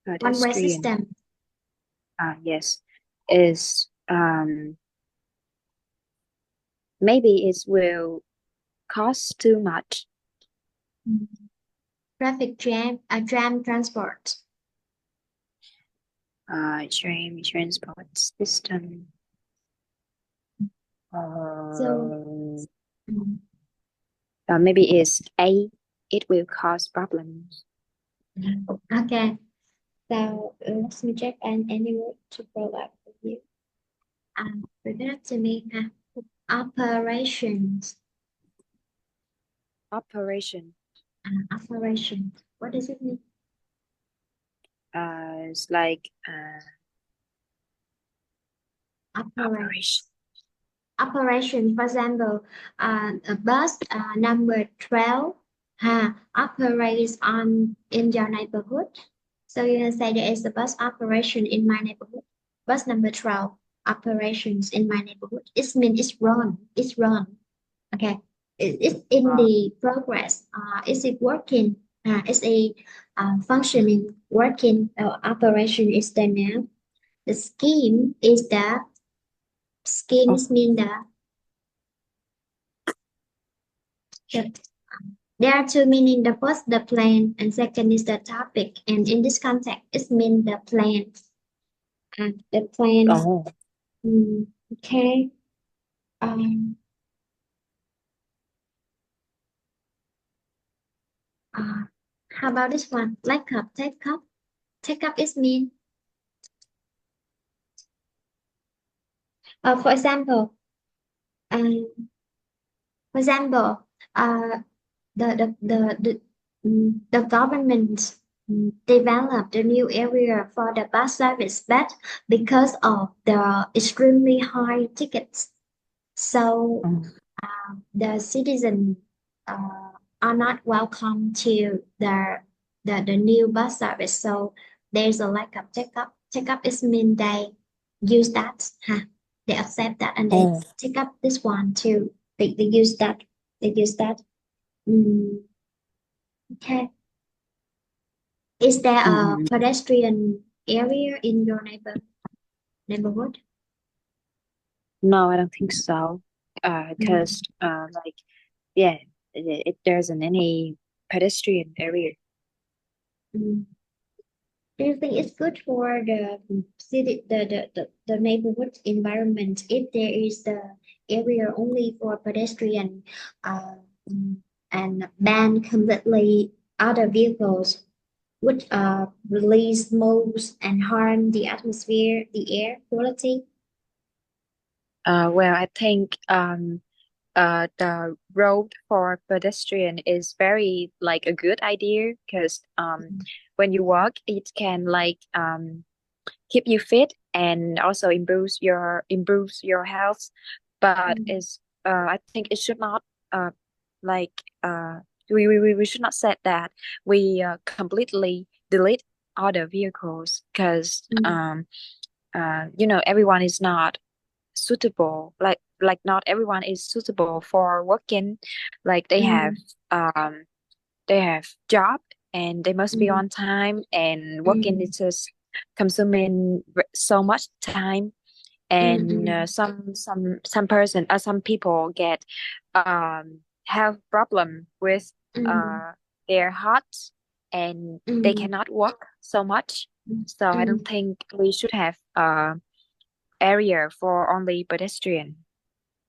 One-way system. Yes. Is maybe it will cost too much. Traffic jam. Tram transport. Tram transport system. Maybe it's A. It will cause problems. Okay. So let me check and anyway to follow up with you. Repeat after me. Operations. Operation. Operation. What does it mean? It's like Operation. Operation. For example, a bus number 12 operates in your neighborhood. So you can say there is a bus operation in my neighborhood. Bus number 12 operations in my neighborhood. It means it's run. It's run. Okay. It's in the progress. Is it working? Is a functioning, working operation is there now. The scheme is the schemes mean that there are two meaning. The first, the plan, and second is the topic. And in this context, it means the plan. The plan. Oh. Okay. Um, how about this one? Like up, take up. Take up is mean. For example, um, for example, the government developed a new area for the bus service, but because of the extremely high tickets, so the citizens are not welcome to the new bus service. So there's a lack of take up. Take up is mean they use that, they accept that and they take up this one too. They use that. They use that. Okay. Is there a pedestrian area in your neighborhood? No, I don't think so. Because like yeah, there isn't any pedestrian area. Do you think it's good for the city, the neighborhood environment if there is the area only for pedestrian and ban completely other vehicles would release smoke and harm the atmosphere, the air quality? Well, I think the road for pedestrian is very like a good idea because when you walk it can like keep you fit and also improves your health, but is I think it should not like we should not say that we completely delete other vehicles because everyone is not suitable, like not everyone is suitable for working, like they have job and they must be on time, and working is just consuming so much time, and some people get have problem with their heart and they cannot walk so much. So I don't think we should have area for only pedestrian.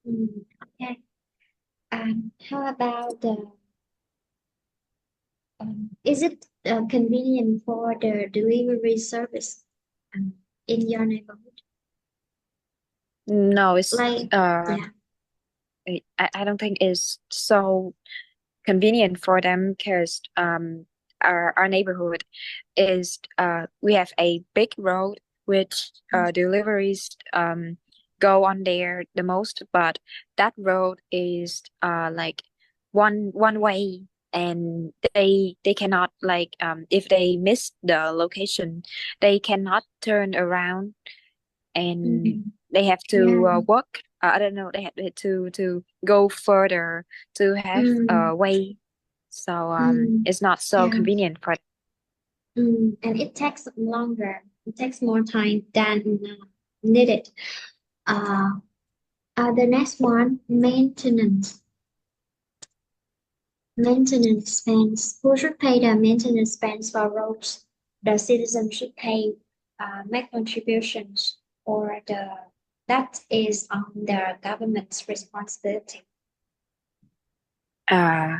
Okay. How about is it convenient for the delivery service in your neighborhood? No, it's Like, I don't think it's so convenient for them because our neighborhood is we have a big road which deliveries go on there the most, but that road is like one way, and they cannot like if they miss the location they cannot turn around, and they have to walk. I don't know, they have to go further to have a way, so it's not so convenient for and it takes longer. It takes more time than needed. The next one, maintenance. Maintenance expense. Who should pay the maintenance expense for roads? The citizen should pay, make contributions, or that is on the government's responsibility. I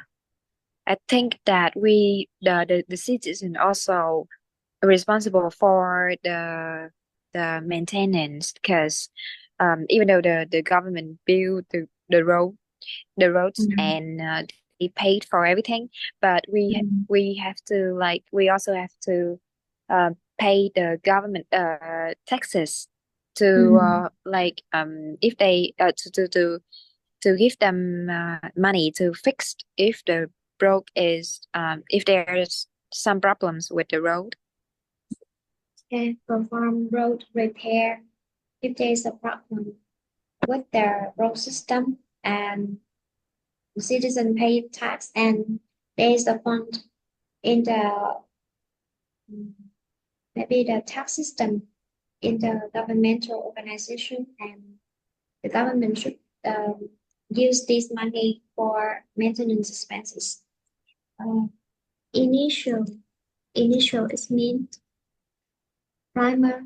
think that the citizen also responsible for the maintenance because even though the government build the roads Mm. and they paid for everything, but we have to like we also have to pay the government taxes to if they to give them money to fix if the broke is if there's some problems with the road. Okay, perform road repair if there is a problem with the road system and citizen pay tax and there is a fund in the maybe the tax system in the governmental organization and the government should use this money for maintenance expenses. Uh, initial initial is meant primary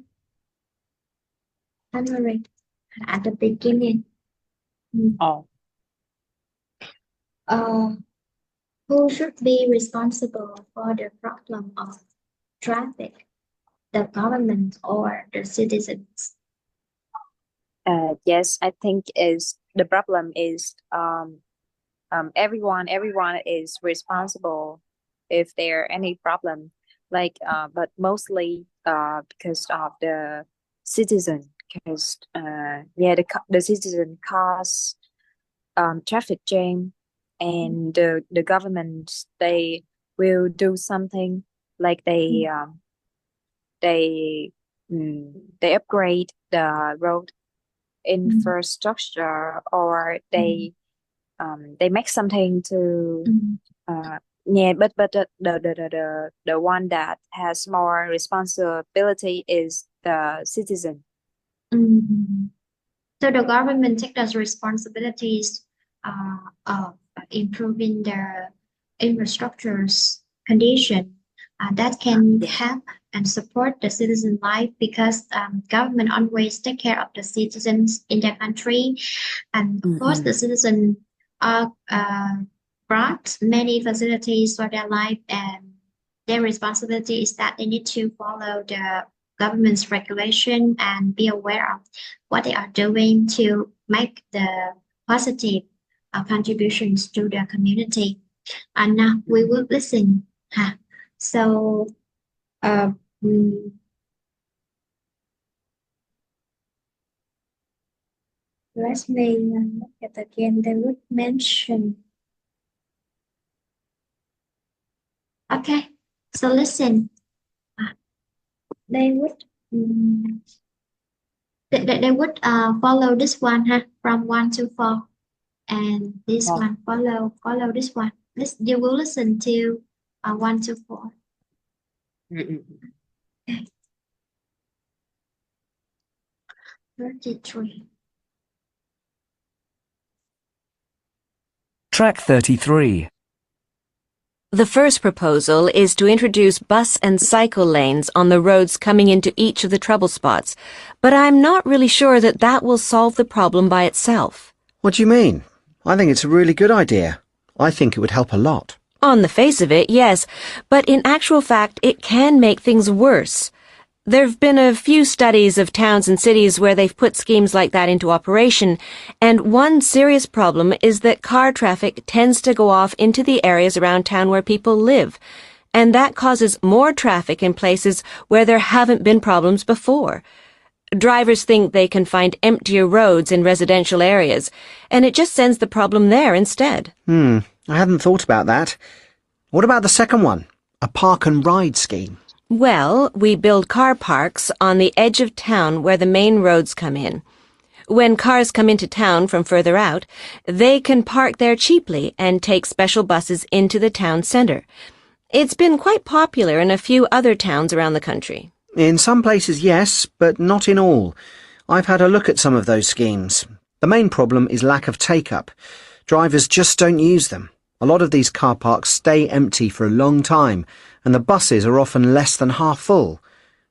at the beginning. Oh. Who should be responsible for the problem of traffic? The government or the citizens? Yes, I think is the problem is everyone is responsible if there any problem like but mostly because of the citizen because the citizen cause traffic jam and the government they will do something like they they upgrade the road infrastructure or they make something to but the one that has more responsibility is the citizen. Mhm. So the government take those responsibilities of improving the infrastructure's condition that can help and support the citizen life because government always take care of the citizens in their country, and of course the citizen are brought many facilities for their life, and their responsibility is that they need to follow the government's regulation and be aware of what they are doing to make the positive contributions to the community. And now we will listen. So, uh, mm, let me look at again. They would mention. Okay, so listen. They would. They would follow this one from 1 to 4, and this one follow this one. You will listen to 1 to 4. Okay. 33. Track 33. The first proposal is to introduce bus and cycle lanes on the roads coming into each of the trouble spots, but I'm not really sure that that will solve the problem by itself. What do you mean? I think it's a really good idea. I think it would help a lot. On the face of it, yes, but in actual fact, it can make things worse. There've been a few studies of towns and cities where they've put schemes like that into operation, and one serious problem is that car traffic tends to go off into the areas around town where people live, and that causes more traffic in places where there haven't been problems before. Drivers think they can find emptier roads in residential areas, and it just sends the problem there instead. I hadn't thought about that. What about the second one? A park and ride scheme? Well, we build car parks on the edge of town where the main roads come in. When cars come into town from further out, they can park there cheaply and take special buses into the town center. It's been quite popular in a few other towns around the country. In some places, yes, but not in all. I've had a look at some of those schemes. The main problem is lack of take-up. Drivers just don't use them. A lot of these car parks stay empty for a long time, and the buses are often less than half full.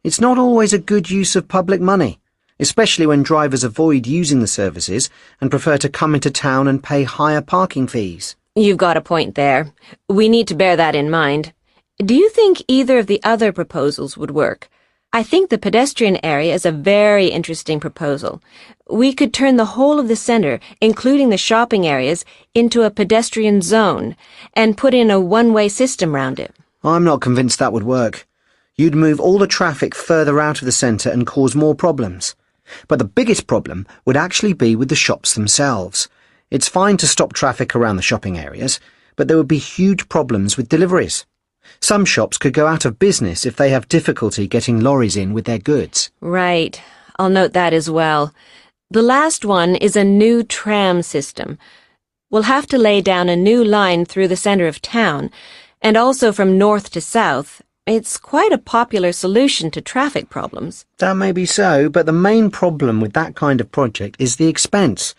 It's not always a good use of public money, especially when drivers avoid using the services and prefer to come into town and pay higher parking fees. You've got a point there. We need to bear that in mind. Do you think either of the other proposals would work? I think the pedestrian area is a very interesting proposal. We could turn the whole of the center, including the shopping areas, into a pedestrian zone and put in a one-way system round it. I'm not convinced that would work. You'd move all the traffic further out of the centre and cause more problems. But the biggest problem would actually be with the shops themselves. It's fine to stop traffic around the shopping areas, but there would be huge problems with deliveries. Some shops could go out of business if they have difficulty getting lorries in with their goods. Right. I'll note that as well. The last one is a new tram system. We'll have to lay down a new line through the center of town, and also from north to south. It's quite a popular solution to traffic problems. That may be so, but the main problem with that kind of project is the expense.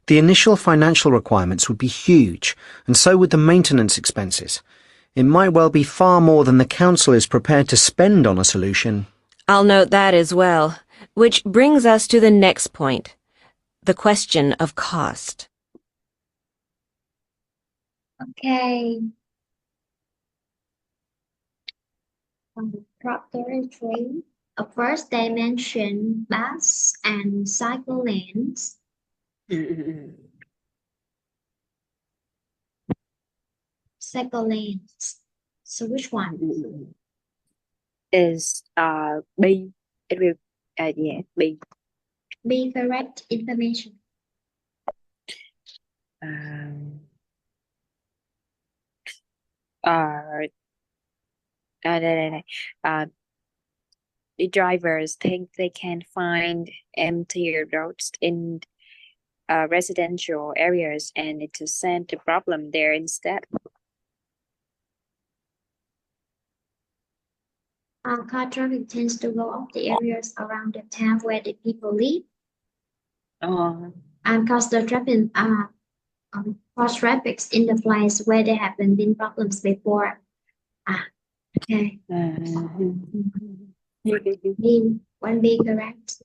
The initial financial requirements would be huge, and so would the maintenance expenses. It might well be far more than the council is prepared to spend on a solution. I'll note that as well, which brings us to the next point, the question of cost. Okay. Prop 33. First, they mention bus and cycle lanes. Cycle lanes. So which one? Is B. It will yeah, B. B, correct information. The drivers think they can find emptier roads in residential areas and to send the problem there instead. Car traffic tends to go up the areas around the town where the people live. And cause the traffic cause traffic in the place where there have been problems before. Okay. B, 1B correct.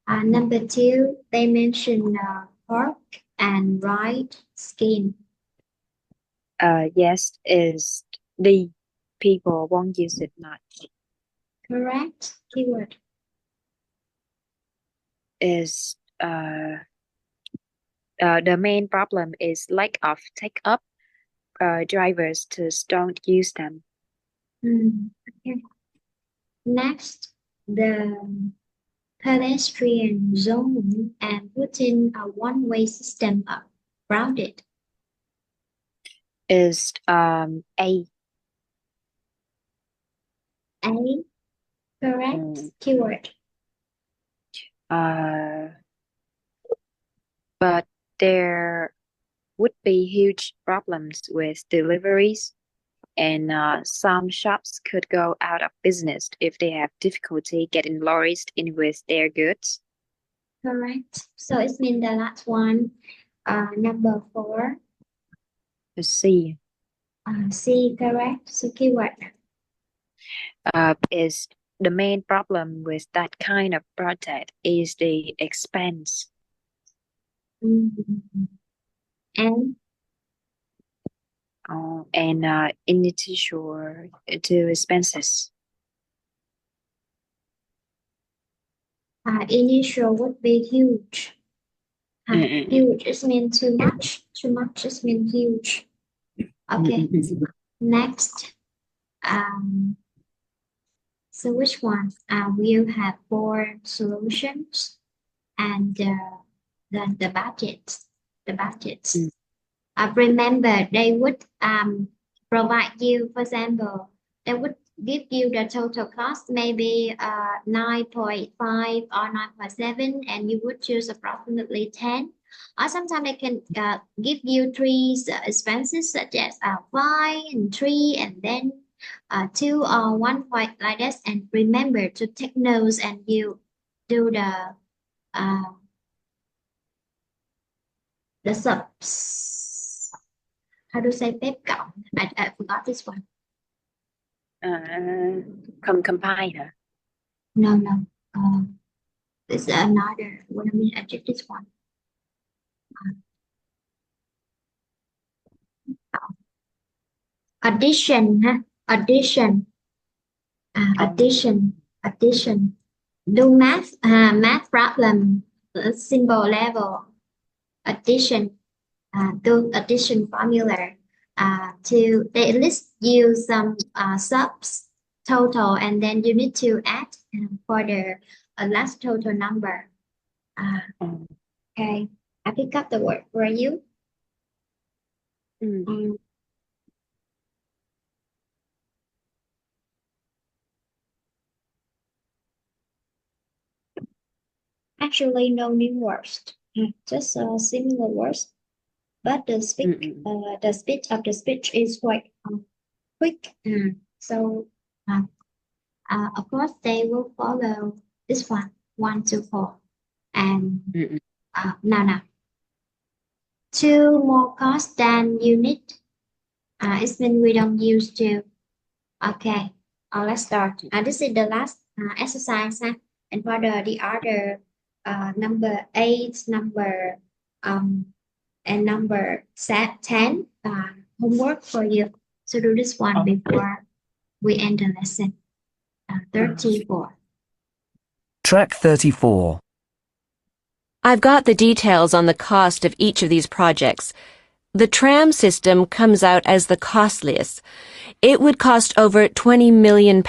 Number 2, they mention park and ride scheme. Yes, is D. People won't use it much. Correct. Keyword. Is the main problem is lack of take-up. Drivers just don't use them. Okay. Next, the pedestrian zone and put in a one-way system around it. Is A. A, correct. Keyword. But there would be huge problems with deliveries, and some shops could go out of business if they have difficulty getting lorries in with their goods. Correct. So it means the last one, number 4. C. C, correct. So keyword. Is the main problem with that kind of project is the expense. And initial to expenses. Initial would be huge. Huge is mean too much. Too much is mean huge. Okay. Next. So which one? We'll have 4 solutions and then the budgets. Remember, they would provide you, for example, they would give you the total cost, maybe 9.5 or 9.7, and you would choose approximately 10. Or sometimes they can give you 3 expenses such as 5 and 3 and then 2 or 1 point like this. And remember to take notes and you do the subs. How to say phép cộng? I forgot this one. Combine. No. This is another one. I check this one. Addition. Addition. addition. Do math problem symbol level. Addition. Do addition formula. To they list you some subs total, and then you need to add for the last total number. Okay, I pick up the word for you. Actually, no new words, just similar words, but the speed of the speech is quite quick. So, of course, they will follow this one, 1, 2, 4, and now. 2 more cards than you need. It means we don't use to. Okay, let's start. This is the last exercise, and for the other number 8, number and number 10 homework for you. So do this one before we end the lesson. 34. Track 34. I've got the details on the cost of each of these projects. The tram system comes out as the costliest. It would cost over £20 million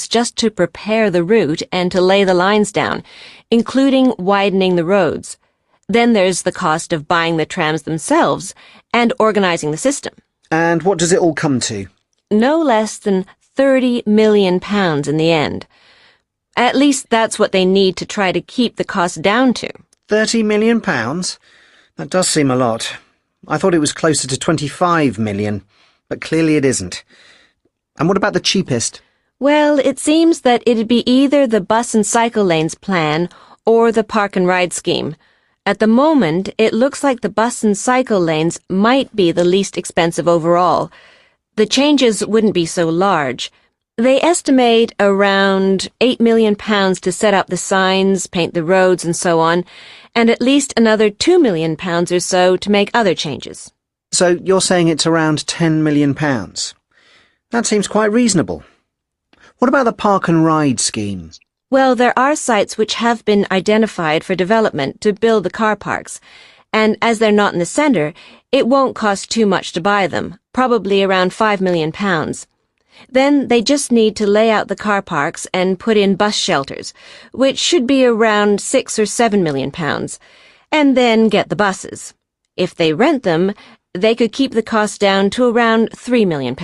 just to prepare the route and to lay the lines down, including widening the roads. Then there's the cost of buying the trams themselves and organizing the system. And what does it all come to? No less than £30 million in the end. At least that's what they need to try to keep the cost down to. £30 million? That does seem a lot. I thought it was closer to 25 million, but clearly it isn't. And what about the cheapest? Well, it seems that it'd be either the bus and cycle lanes plan or the park and ride scheme. At the moment, it looks like the bus and cycle lanes might be the least expensive overall. The changes wouldn't be so large. They estimate around £8 million to set up the signs, paint the roads, and so on, and at least another £2 million or so to make other changes. So you're saying it's around £10 million? That seems quite reasonable. What about the park and ride scheme? Well, there are sites which have been identified for development to build the car parks, and as they're not in the centre, it won't cost too much to buy them, probably around £5 million. Then they just need to lay out the car parks and put in bus shelters, which should be around £6 or £7 million, and then get the buses. If they rent them, they could keep the cost down to around £3 million.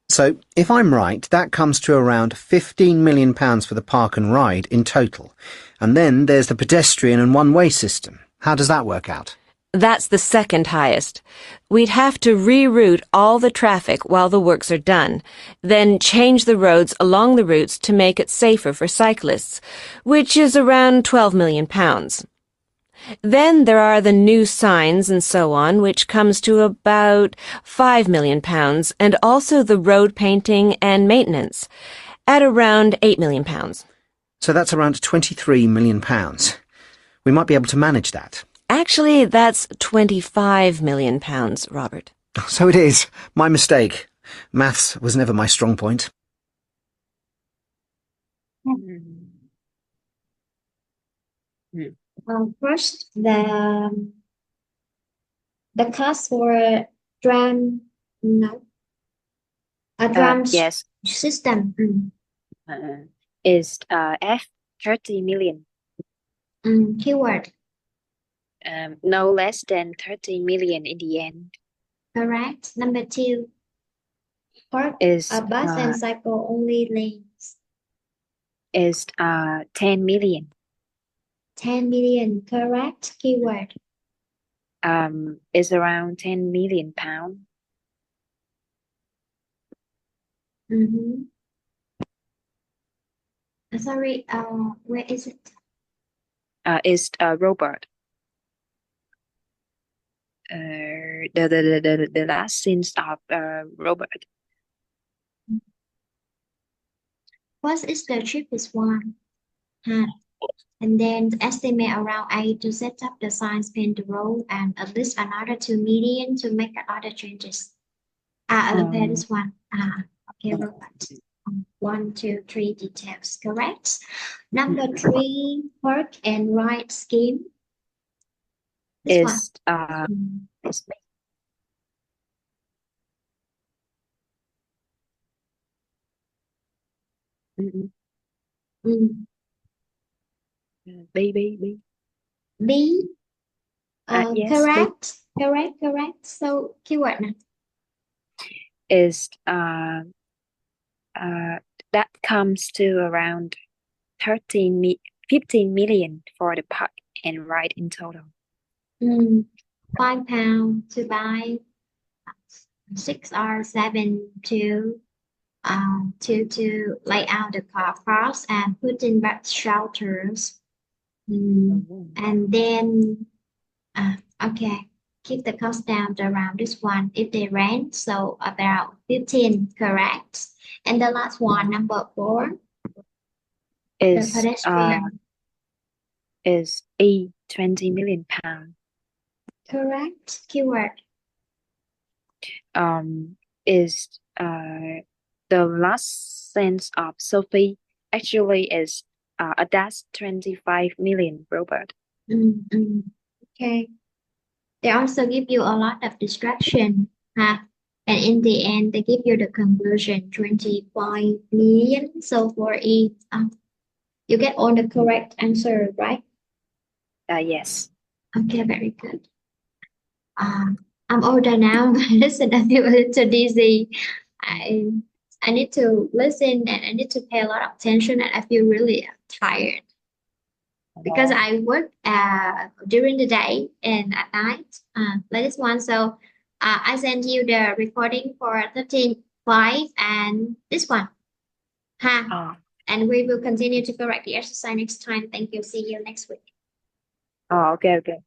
So, if I'm right, that comes to around £15 million for the park and ride in total. And then there's the pedestrian and one-way system. How does that work out? That's the second highest. We'd have to reroute all the traffic while the works are done, then change the roads along the routes to make it safer for cyclists, which is around £12 million. Then there are the new signs and so on, which comes to about £5 million, and also the road painting and maintenance, at around £8 million. So that's around £23 million. We might be able to manage that. Actually, that's £25 million, Robert. So it is. My mistake. Maths was never my strong point. First, the cost for drum, a drum Yes. system Is F 30 million. Keyword. No less than 30 million in the end. Correct. Number 2. Park Is a bus and cycle only lanes. Is 10 million. 10 million. Correct. Keyword. Is around 10 million pound. Sorry. Where is it? Is Robert. The last scenes of Robert. What is the cheapest one? And then estimate around 8 to set up the signs, paint the road, and at least another 2 million to make other changes. Allocate this one. Okay, Robert. 1, 2, 3 details, correct? Number 3, work and write scheme. This one. Is is mm, Mm. B B B. B. Yes, B Correct. So keyword now. is that comes to around 15 million for the park and ride in total. £5 to buy 6 or 7 to lay out the car parks and put in back shelters. And then okay, keep the cost down to around this one if they rent, so about 15, correct? And the last one, number 4, the Is pedestrian, is E 20 million pound. correct? Keyword. Is the last sentence of Sophie actually is a dash 25 million robot. Okay. They also give you a lot of distraction, huh? And in the end, they give you the conclusion 25 million. So for E, you get all the correct answer, right? Yes. Okay, very good. I'm older now. Listen, I feel a little dizzy. I I need to listen and I need to pay a lot of attention and I feel really tired because I work during the day and at night. Like this one. So I send you the recording for 13.5 and this one. Oh, And we will continue to correct the exercise next time. Thank you. See you next week. okay.